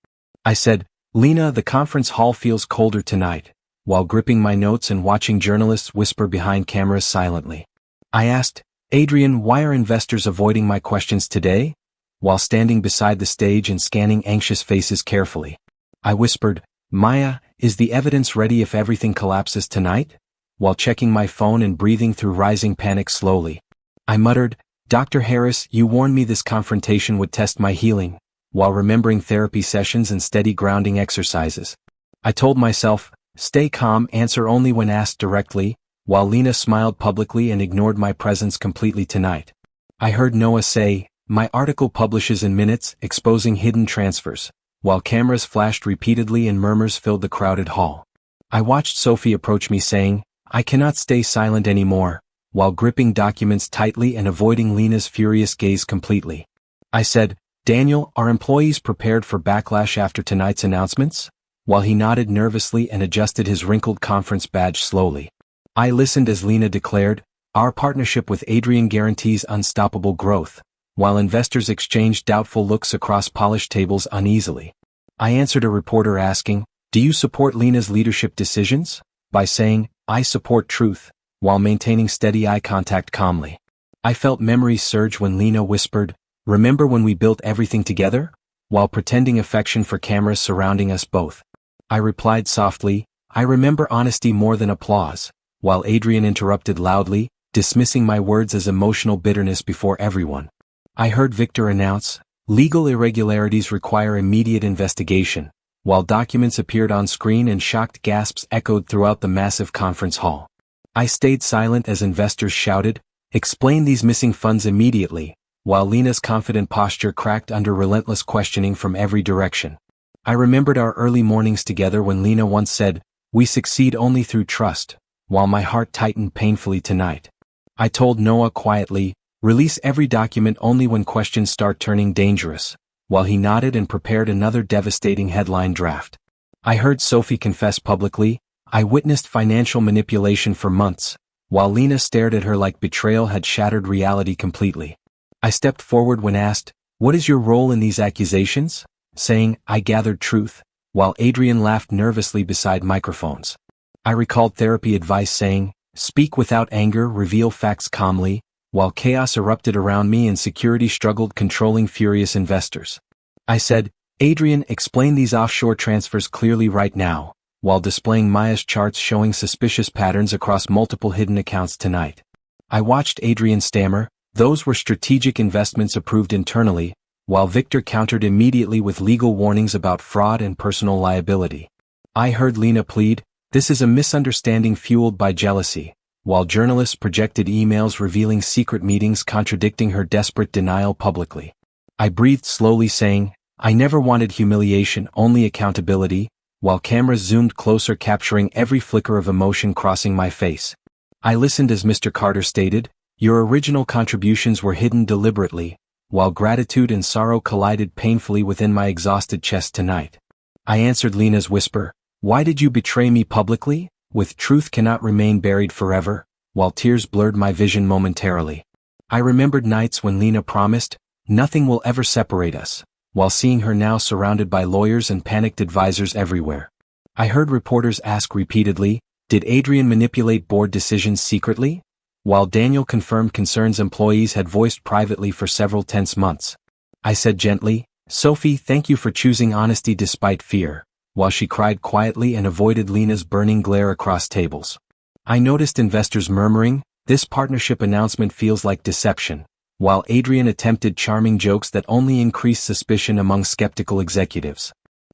I said, Lena, the conference hall feels colder tonight, while gripping my notes and watching journalists whisper behind cameras silently. I asked, Adrian, why are investors avoiding my questions today? While standing beside the stage and scanning anxious faces carefully. I whispered, Maya, is the evidence ready if everything collapses tonight? While checking my phone and breathing through rising panic slowly. I muttered, Dr. Harris, you warned me this confrontation would test my healing, while remembering therapy sessions and steady grounding exercises. I told myself, stay calm, answer only when asked directly, while Lena smiled publicly and ignored my presence completely tonight. I heard Noah say, my article publishes in minutes, exposing hidden transfers, while cameras flashed repeatedly and murmurs filled the crowded hall. I watched Sophie approach me saying, I cannot stay silent anymore, while gripping documents tightly and avoiding Lena's furious gaze completely. I said, Daniel, are employees prepared for backlash after tonight's announcements? While he nodded nervously and adjusted his wrinkled conference badge slowly. I listened as Lena declared, our partnership with Adrian guarantees unstoppable growth, while investors exchanged doubtful looks across polished tables uneasily. I answered a reporter asking, do you support Lena's leadership decisions? By saying, I support truth, while maintaining steady eye contact calmly. I felt memories surge when Lena whispered, remember when we built everything together? While pretending affection for cameras surrounding us both. I replied softly, I remember honesty more than applause, while Adrian interrupted loudly, dismissing my words as emotional bitterness before everyone. I heard Victor announce, "Legal irregularities require immediate investigation," while documents appeared on screen and shocked gasps echoed throughout the massive conference hall. I stayed silent as investors shouted, "Explain these missing funds immediately," while Lena's confident posture cracked under relentless questioning from every direction. I remembered our early mornings together when Lena once said, "We succeed only through trust," while my heart tightened painfully tonight. I told Noah quietly, "Release every document only when questions start turning dangerous," while he nodded and prepared another devastating headline draft. I heard Sophie confess publicly, "I witnessed financial manipulation for months," while Lena stared at her like betrayal had shattered reality completely. I stepped forward when asked, "What is your role in these accusations?" saying, "I gathered truth," while Adrian laughed nervously beside microphones. I recalled therapy advice saying, "Speak without anger, reveal facts calmly," while chaos erupted around me and security struggled controlling furious investors. I said, "Adrian, explain these offshore transfers clearly right now," while displaying Maya's charts showing suspicious patterns across multiple hidden accounts tonight. I watched Adrian stammer, "Those were strategic investments approved internally," while Victor countered immediately with legal warnings about fraud and personal liability. I heard Lena plead, "This is a misunderstanding fueled by jealousy," while journalists projected emails revealing secret meetings contradicting her desperate denial publicly. I breathed slowly saying, "I never wanted humiliation, only accountability," while cameras zoomed closer capturing every flicker of emotion crossing my face. I listened as Mr. Carter stated, "Your original contributions were hidden deliberately," while gratitude and sorrow collided painfully within my exhausted chest tonight. I answered Lena's whisper, "Why did you betray me publicly? With truth cannot remain buried forever," while tears blurred my vision momentarily. I remembered nights when Lena promised, "Nothing will ever separate us," while seeing her now surrounded by lawyers and panicked advisors everywhere. I heard reporters ask repeatedly, "Did Adrian manipulate board decisions secretly?" while Daniel confirmed concerns employees had voiced privately for several tense months. I said gently, "Sophie, thank you for choosing honesty despite fear," while she cried quietly and avoided Lena's burning glare across tables. I noticed investors murmuring, "This partnership announcement feels like deception," while Adrian attempted charming jokes that only increased suspicion among skeptical executives.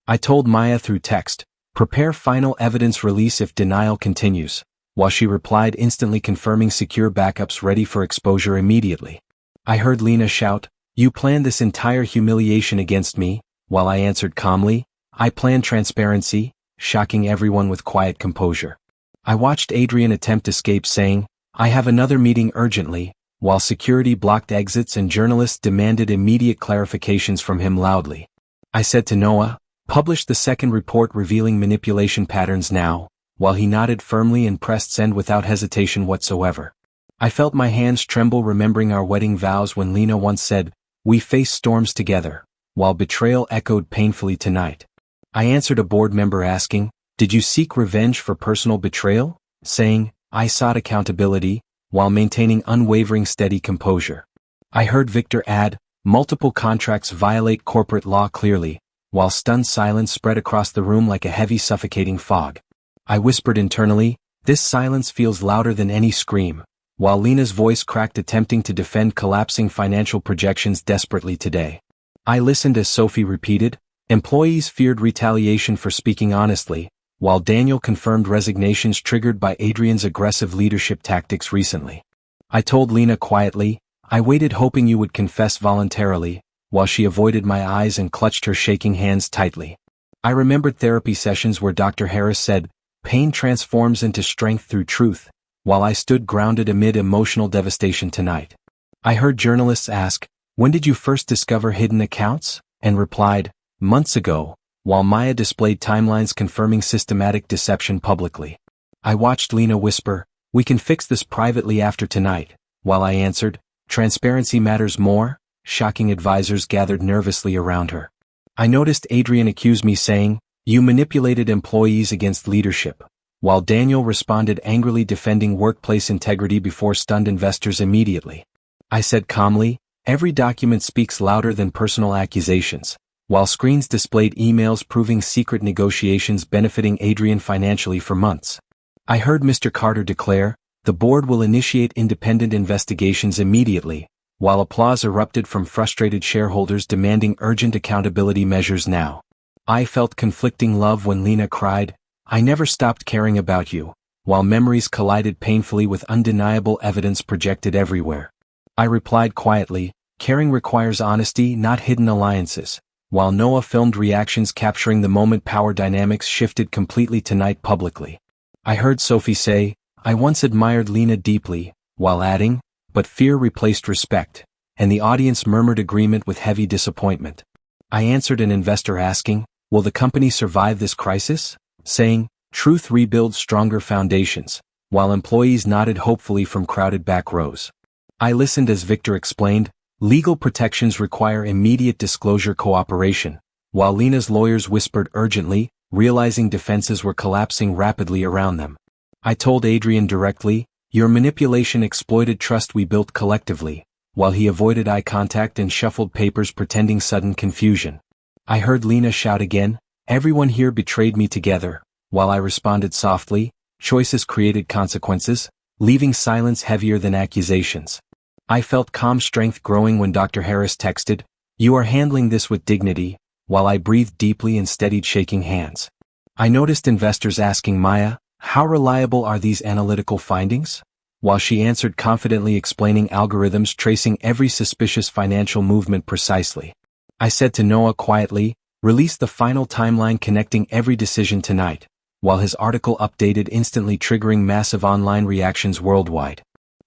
I told Maya through text, "Prepare final evidence release if denial continues," while she replied instantly confirming secure backups ready for exposure immediately. I heard Lena shout, "You planned this entire humiliation against me," while I answered calmly, "I planned transparency," shocking everyone with quiet composure. I watched Adrian attempt escape saying, "I have another meeting urgently," while security blocked exits and journalists demanded immediate clarifications from him loudly. I said to Noah, "Publish the second report revealing manipulation patterns now," while he nodded firmly and pressed send without hesitation whatsoever. I felt my hands tremble remembering our wedding vows when Lena once said, "We face storms together," while betrayal echoed painfully tonight. I answered a board member asking, "Did you seek revenge for personal betrayal?" saying, "I sought accountability," while maintaining unwavering steady composure. I heard Victor add, "Multiple contracts violate corporate law clearly," while stunned silence spread across the room like a heavy suffocating fog. I whispered internally, "This silence feels louder than any scream," while Lena's voice cracked attempting to defend collapsing financial projections desperately today. I listened as Sophie repeated, "Employees feared retaliation for speaking honestly," while Daniel confirmed resignations triggered by Adrian's aggressive leadership tactics recently. I told Lena quietly, "I waited hoping you would confess voluntarily," while she avoided my eyes and clutched her shaking hands tightly. I remembered therapy sessions where Dr. Harris said, "Pain transforms into strength through truth," while I stood grounded amid emotional devastation tonight. I heard journalists ask, "When did you first discover hidden accounts?" and replied, "Months ago," while Maya displayed timelines confirming systematic deception publicly. I watched Lena whisper, "We can fix this privately after tonight," while I answered, "Transparency matters more," shocking advisors gathered nervously around her. I noticed Adrian accuse me saying, "You manipulated employees against leadership," while Daniel responded angrily defending workplace integrity before stunned investors immediately. I said calmly, "Every document speaks louder than personal accusations," while screens displayed emails proving secret negotiations benefiting Adrian financially for months. I heard Mr. Carter declare, "The board will initiate independent investigations immediately," while applause erupted from frustrated shareholders demanding urgent accountability measures now. I felt conflicting love when Lena cried, "I never stopped caring about you," while memories collided painfully with undeniable evidence projected everywhere. I replied quietly, "Caring requires honesty, not hidden alliances," while Noah filmed reactions capturing the moment. Power dynamics shifted completely tonight publicly. I heard Sophie say, "I once admired Lena deeply," while adding, "but fear replaced respect," and the audience murmured agreement with heavy disappointment. I answered an investor asking, "Will the company survive this crisis?" saying, "Truth rebuilds stronger foundations," while employees nodded hopefully from crowded back rows. I listened as Victor explained, "Legal protections require immediate disclosure cooperation," while Lena's lawyers whispered urgently, realizing defenses were collapsing rapidly around them. I told Adrian directly, "Your manipulation exploited trust we built collectively," while he avoided eye contact and shuffled papers pretending sudden confusion. I heard Lena shout again, "Everyone here betrayed me together," while I responded softly, "Choices created consequences," leaving silence heavier than accusations. I felt calm strength growing when Dr. Harris texted, "You are handling this with dignity," while I breathed deeply and steadied shaking hands. I noticed investors asking Maya, "How reliable are these analytical findings?" while she answered confidently explaining algorithms tracing every suspicious financial movement precisely. I said to Noah quietly, "Release the final timeline connecting every decision tonight," while his article updated instantly triggering massive online reactions worldwide.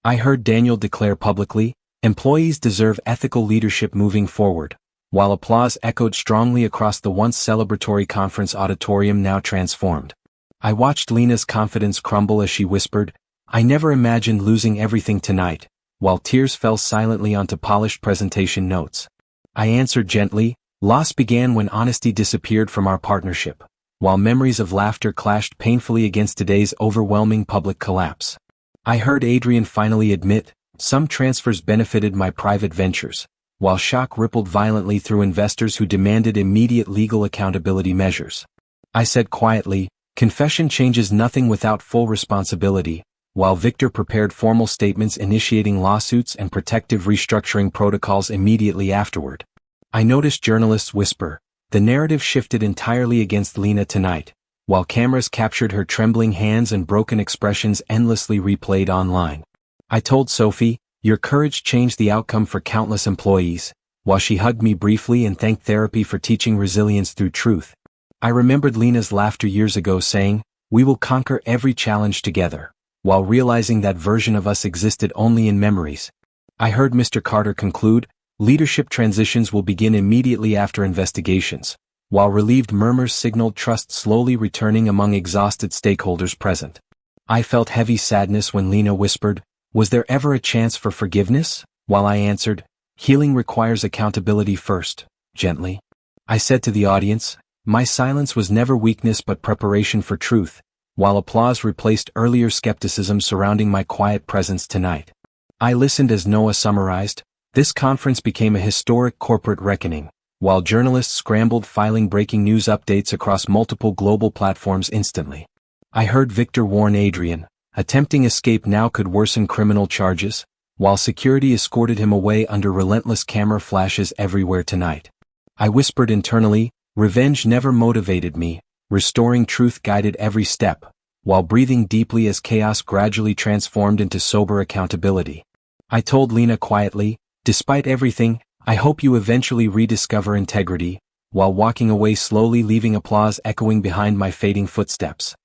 I heard Daniel declare publicly, "Employees deserve ethical leadership moving forward," while applause echoed strongly across the once celebratory conference auditorium now transformed. I watched Lena's confidence crumble as she whispered, "I never imagined losing everything tonight," while tears fell silently onto polished presentation notes. I answered gently, "Loss began when honesty disappeared from our partnership," while memories of laughter clashed painfully against today's overwhelming public collapse. I heard Adrian finally admit, "Some transfers benefited my private ventures," while shock rippled violently through investors who demanded immediate legal accountability measures. I said quietly, "Confession changes nothing without full responsibility," while Victor prepared formal statements initiating lawsuits and protective restructuring protocols immediately afterward. I noticed journalists whisper, "The narrative shifted entirely against Lena tonight," while cameras captured her trembling hands and broken expressions endlessly replayed online. I told Sophie, "Your courage changed the outcome for countless employees," while she hugged me briefly and thanked therapy for teaching resilience through truth. I remembered Lena's laughter years ago saying, "We will conquer every challenge together," while realizing that version of us existed only in memories. I heard Mr. Carter conclude, "Leadership transitions will begin immediately after investigations," while relieved murmurs signaled trust slowly returning among exhausted stakeholders present. I felt heavy sadness when Lena whispered, "Was there ever a chance for forgiveness?" while I answered, "Healing requires accountability first," gently. I said to the audience, "My silence was never weakness but preparation for truth," while applause replaced earlier skepticism surrounding my quiet presence tonight. I listened as Noah summarized, "This conference became a historic corporate reckoning," while journalists scrambled filing breaking news updates across multiple global platforms instantly. I heard Victor warn Adrian, "Attempting escape now could worsen criminal charges," while security escorted him away under relentless camera flashes everywhere tonight. I whispered internally, "Revenge never motivated me, restoring truth guided every step," while breathing deeply as chaos gradually transformed into sober accountability. I told Lena quietly, "Despite everything, I hope you eventually rediscover integrity," while walking away slowly leaving applause echoing behind my fading footsteps.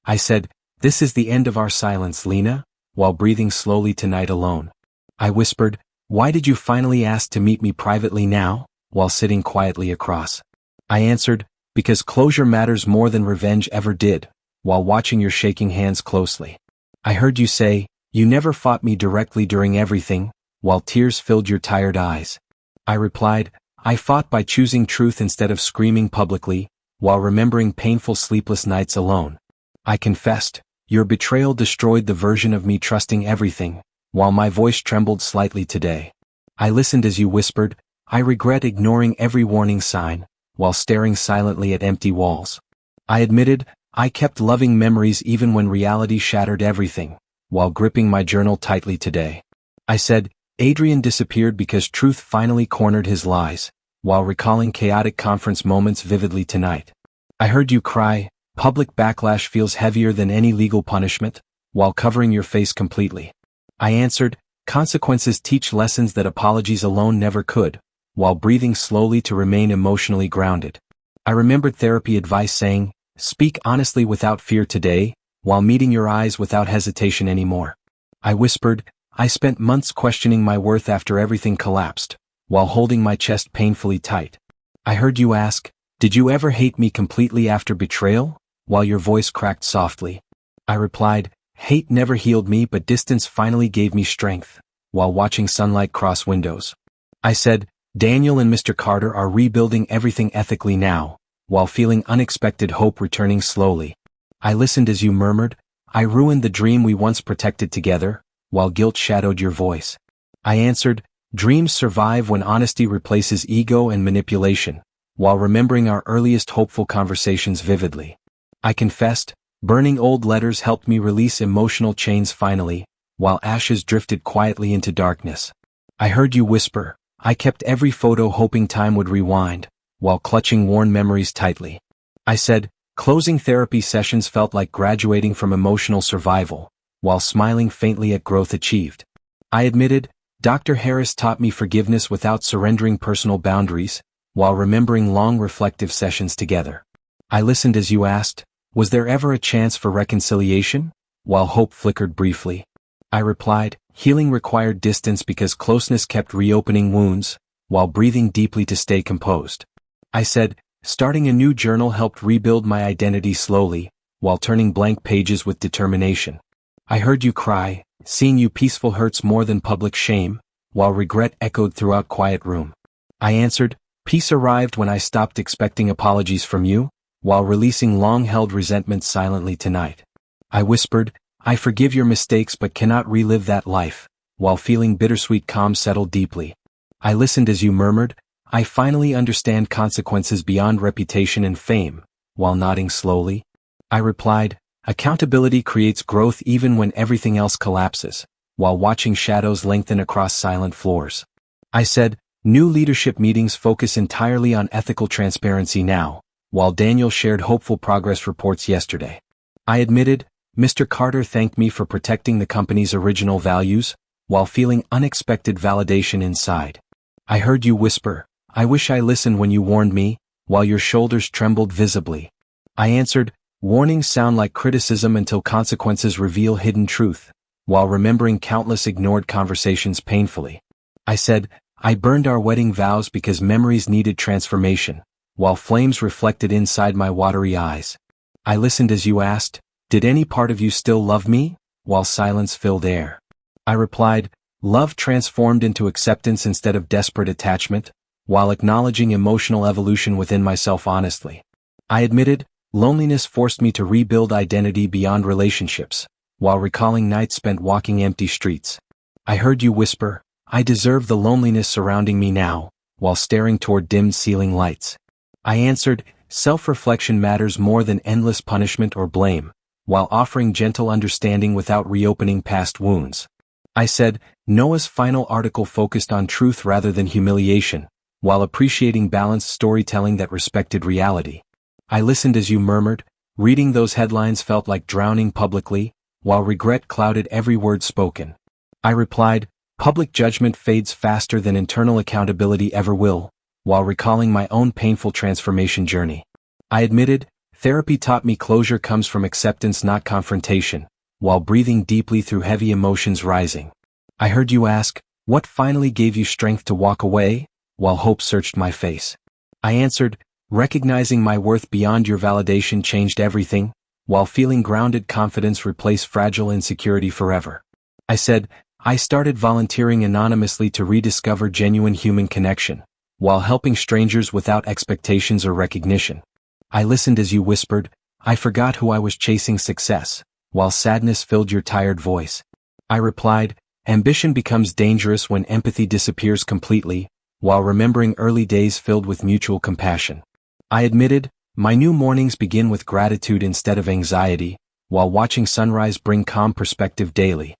I said, "This is the end of our silence, Lena," while breathing slowly tonight alone. I whispered, "Why did you finally ask to meet me privately now?" while sitting quietly across. I answered, "Because closure matters more than revenge ever did," while watching your shaking hands closely. I heard you say, "You never fought me directly during everything," while tears filled your tired eyes. I replied, "I fought by choosing truth instead of screaming publicly," while remembering painful sleepless nights alone. I confessed, "Your betrayal destroyed the version of me trusting everything," while my voice trembled slightly today. I listened as you whispered, "I regret ignoring every warning sign," while staring silently at empty walls. I admitted, "I kept loving memories even when reality shattered everything," while gripping my journal tightly today. I said, Adrian disappeared because truth finally cornered his lies, while recalling chaotic conference moments vividly tonight. I heard you cry, public backlash feels heavier than any legal punishment, while covering your face completely. I answered, consequences teach lessons that apologies alone never could, while breathing slowly to remain emotionally grounded. I remembered therapy advice saying, speak honestly without fear today, while meeting your eyes without hesitation anymore. I whispered, I spent months questioning my worth after everything collapsed, while holding my chest painfully tight. I heard you ask, did you ever hate me completely after betrayal? While your voice cracked softly. I replied, hate never healed me but distance finally gave me strength, while watching sunlight cross windows. I said, Daniel and Mr. Carter are rebuilding everything ethically now, while feeling unexpected hope returning slowly. I listened as you murmured, I ruined the dream we once protected together, while guilt shadowed your voice. I answered, dreams survive when honesty replaces ego and manipulation, while remembering our earliest hopeful conversations vividly. I confessed, burning old letters helped me release emotional chains finally, while ashes drifted quietly into darkness. I heard you whisper, I kept every photo hoping time would rewind, while clutching worn memories tightly. I said, closing therapy sessions felt like graduating from emotional survival, while smiling faintly at growth achieved. I admitted, Dr. Harris taught me forgiveness without surrendering personal boundaries, while remembering long reflective sessions together. I listened as you asked, was there ever a chance for reconciliation? While hope flickered briefly. I replied, healing required distance because closeness kept reopening wounds, while breathing deeply to stay composed. I said, starting a new journal helped rebuild my identity slowly, while turning blank pages with determination. I heard you cry, seeing you peaceful hurts more than public shame, while regret echoed throughout quiet room. I answered, peace arrived when I stopped expecting apologies from you, while releasing long-held resentment silently tonight. I whispered, I forgive your mistakes but cannot relive that life, while feeling bittersweet calm settle deeply. I listened as you murmured, I finally understand consequences beyond reputation and fame, while nodding slowly. I replied, accountability creates growth even when everything else collapses, while watching shadows lengthen across silent floors. I said, new leadership meetings focus entirely on ethical transparency now, while Daniel shared hopeful progress reports yesterday. I admitted, Mr. Carter thanked me for protecting the company's original values, while feeling unexpected validation inside. I heard you whisper, I wish I listened when you warned me, while your shoulders trembled visibly. I answered, warnings sound like criticism until consequences reveal hidden truth, while remembering countless ignored conversations painfully. I said, I burned our wedding vows because memories needed transformation, while flames reflected inside my watery eyes. I listened as you asked, did any part of you still love me? While silence filled air. I replied, love transformed into acceptance instead of desperate attachment, while acknowledging emotional evolution within myself honestly. I admitted, loneliness forced me to rebuild identity beyond relationships, while recalling nights spent walking empty streets. I heard you whisper, I deserve the loneliness surrounding me now, while staring toward dimmed ceiling lights. I answered, self-reflection matters more than endless punishment or blame, while offering gentle understanding without reopening past wounds. I said, Noah's final article focused on truth rather than humiliation, while appreciating balanced storytelling that respected reality. I listened as you murmured, reading those headlines felt like drowning publicly, while regret clouded every word spoken. I replied, public judgment fades faster than internal accountability ever will, while recalling my own painful transformation journey. I admitted, therapy taught me closure comes from acceptance not confrontation, while breathing deeply through heavy emotions rising. I heard you ask, what finally gave you strength to walk away? While hope searched my face. I answered, recognizing my worth beyond your validation changed everything, while feeling grounded confidence replaced fragile insecurity forever. I said, I started volunteering anonymously to rediscover genuine human connection, while helping strangers without expectations or recognition. I listened as you whispered, I forgot who I was chasing success, while sadness filled your tired voice. I replied, ambition becomes dangerous when empathy disappears completely, while remembering early days filled with mutual compassion. I admitted, my new mornings begin with gratitude instead of anxiety, while watching sunrise bring calm perspective daily.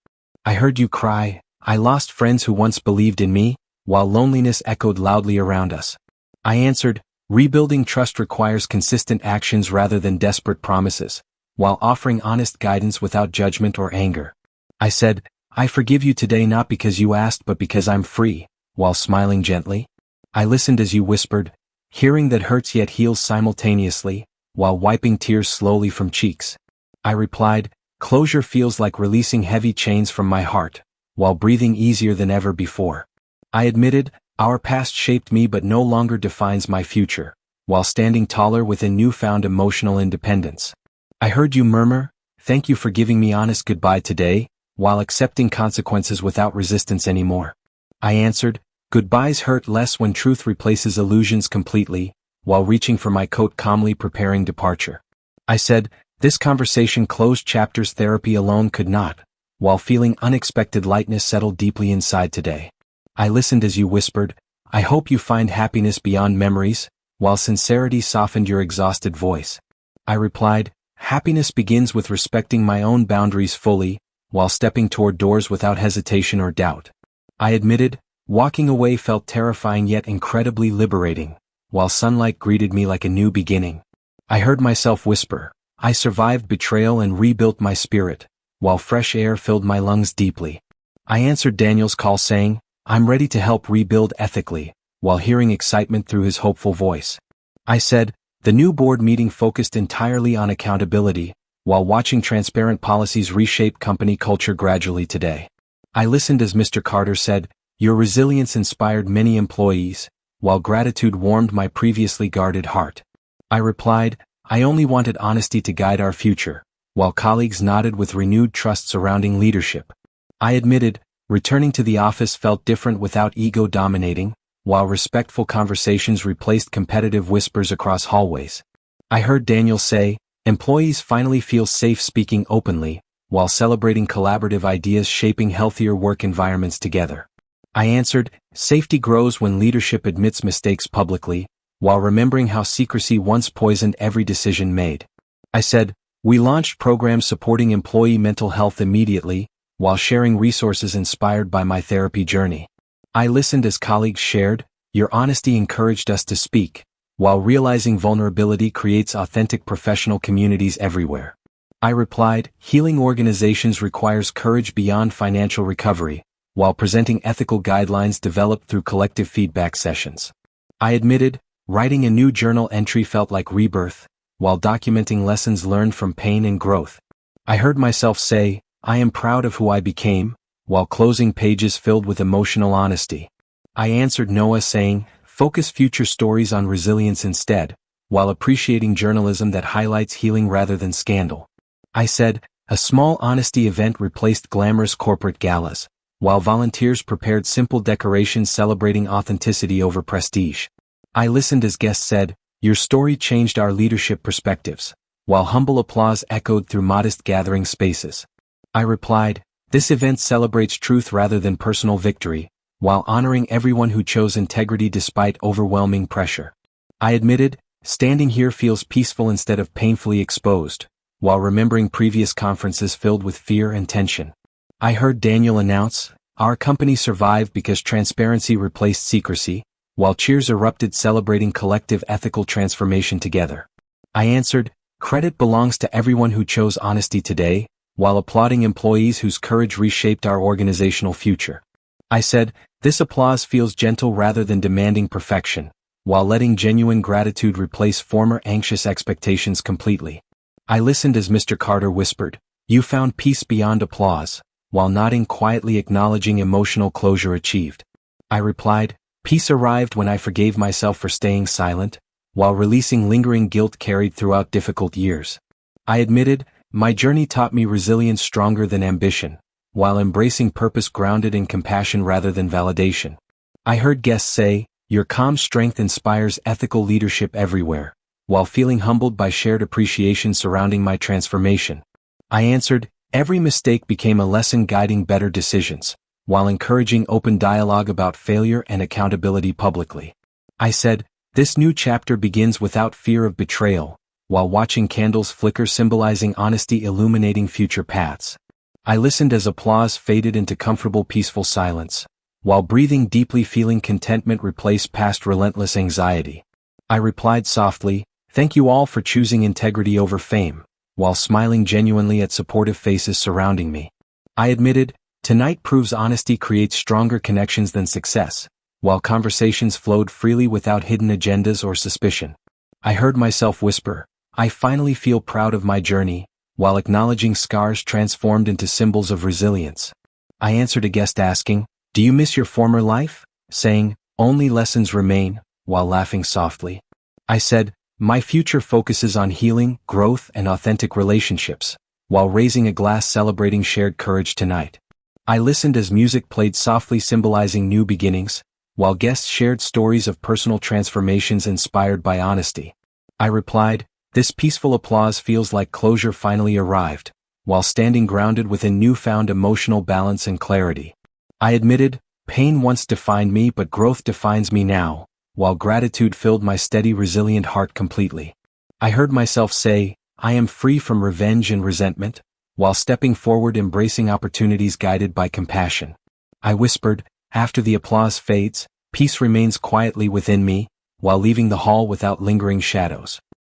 I heard you cry, I lost friends who once believed in me, while loneliness echoed loudly around us. I answered, rebuilding trust requires consistent actions rather than desperate promises, while offering honest guidance without judgment or anger. I said, I forgive you today not because you asked but because I'm free, while smiling gently. I listened as you whispered, hearing that hurts yet heals simultaneously, while wiping tears slowly from cheeks. I replied, closure feels like releasing heavy chains from my heart, while breathing easier than ever before. I admitted, our past shaped me but no longer defines my future, while standing taller within newfound emotional independence. I heard you murmur, thank you for giving me honest goodbye today, while accepting consequences without resistance anymore. I answered, goodbyes hurt less when truth replaces illusions completely, while reaching for my coat calmly preparing departure. I said, this conversation closed chapters therapy alone could not, while feeling unexpected lightness settle deeply inside today. I listened as you whispered, I hope you find happiness beyond memories, while sincerity softened your exhausted voice. I replied, happiness begins with respecting my own boundaries fully, while stepping toward doors without hesitation or doubt. I admitted, walking away felt terrifying yet incredibly liberating, while sunlight greeted me like a new beginning. I heard myself whisper, I survived betrayal and rebuilt my spirit, while fresh air filled my lungs deeply. I answered Daniel's call saying, I'm ready to help rebuild ethically, while hearing excitement through his hopeful voice. I said, the new board meeting focused entirely on accountability, while watching transparent policies reshape company culture gradually today. I listened as Mr. Carter said, your resilience inspired many employees, while gratitude warmed my previously guarded heart. I replied, I only wanted honesty to guide our future, while colleagues nodded with renewed trust surrounding leadership. I admitted, returning to the office felt different without ego dominating, while respectful conversations replaced competitive whispers across hallways. I heard Daniel say, employees finally feel safe speaking openly, while celebrating collaborative ideas shaping healthier work environments together. I answered, safety grows when leadership admits mistakes publicly, while remembering how secrecy once poisoned every decision made. I said, we launched programs supporting employee mental health immediately, while sharing resources inspired by my therapy journey. I listened as colleagues shared, your honesty encouraged us to speak, while realizing vulnerability creates authentic professional communities everywhere. I replied, healing organizations requires courage beyond financial recovery, while presenting ethical guidelines developed through collective feedback sessions. I admitted, writing a new journal entry felt like rebirth, while documenting lessons learned from pain and growth. I heard myself say, I am proud of who I became, while closing pages filled with emotional honesty. I answered Noah saying, focus future stories on resilience instead, while appreciating journalism that highlights healing rather than scandal. I said, a small honesty event replaced glamorous corporate galas, while volunteers prepared simple decorations celebrating authenticity over prestige. I listened as guests said, your story changed our leadership perspectives, while humble applause echoed through modest gathering spaces. I replied, this event celebrates truth rather than personal victory, while honoring everyone who chose integrity despite overwhelming pressure. I admitted, standing here feels peaceful instead of painfully exposed, while remembering previous conferences filled with fear and tension. I heard Daniel announce, our company survived because transparency replaced secrecy, while cheers erupted celebrating collective ethical transformation together. I answered, credit belongs to everyone who chose honesty today, while applauding employees whose courage reshaped our organizational future. I said, this applause feels gentle rather than demanding perfection, while letting genuine gratitude replace former anxious expectations completely. I listened as Mr. Carter whispered, you found peace beyond applause, while nodding quietly acknowledging emotional closure achieved. I replied, peace arrived when I forgave myself for staying silent, while releasing lingering guilt carried throughout difficult years. I admitted, my journey taught me resilience stronger than ambition, while embracing purpose grounded in compassion rather than validation. I heard guests say, your calm strength inspires ethical leadership everywhere, while feeling humbled by shared appreciation surrounding my transformation. I answered, every mistake became a lesson guiding better decisions, while encouraging open dialogue about failure and accountability publicly. I said, this new chapter begins without fear of betrayal, while watching candles flicker symbolizing honesty illuminating future paths. I listened as applause faded into comfortable peaceful silence, while breathing deeply, feeling contentment replace past relentless anxiety. I replied softly, "Thank you all for choosing integrity over fame," while smiling genuinely at supportive faces surrounding me. I admitted, "Tonight proves honesty creates stronger connections than success," while conversations flowed freely without hidden agendas or suspicion. I heard myself whisper, "I finally feel proud of my journey," while acknowledging scars transformed into symbols of resilience. I answered a guest asking, "Do you miss your former life?" saying, "Only lessons remain," while laughing softly. I said, "My future focuses on healing, growth, and authentic relationships," while raising a glass celebrating shared courage tonight. I listened as music played softly, symbolizing new beginnings, while guests shared stories of personal transformations inspired by honesty. I replied, "This peaceful applause feels like closure finally arrived," while standing grounded within newfound emotional balance and clarity. I admitted, "Pain once defined me, but growth defines me now," while gratitude filled my steady, resilient heart completely. I heard myself say, "I am free from revenge and resentment," while stepping forward, embracing opportunities guided by compassion. I whispered, "After the applause fades, peace remains quietly within me," while leaving the hall without lingering shadows.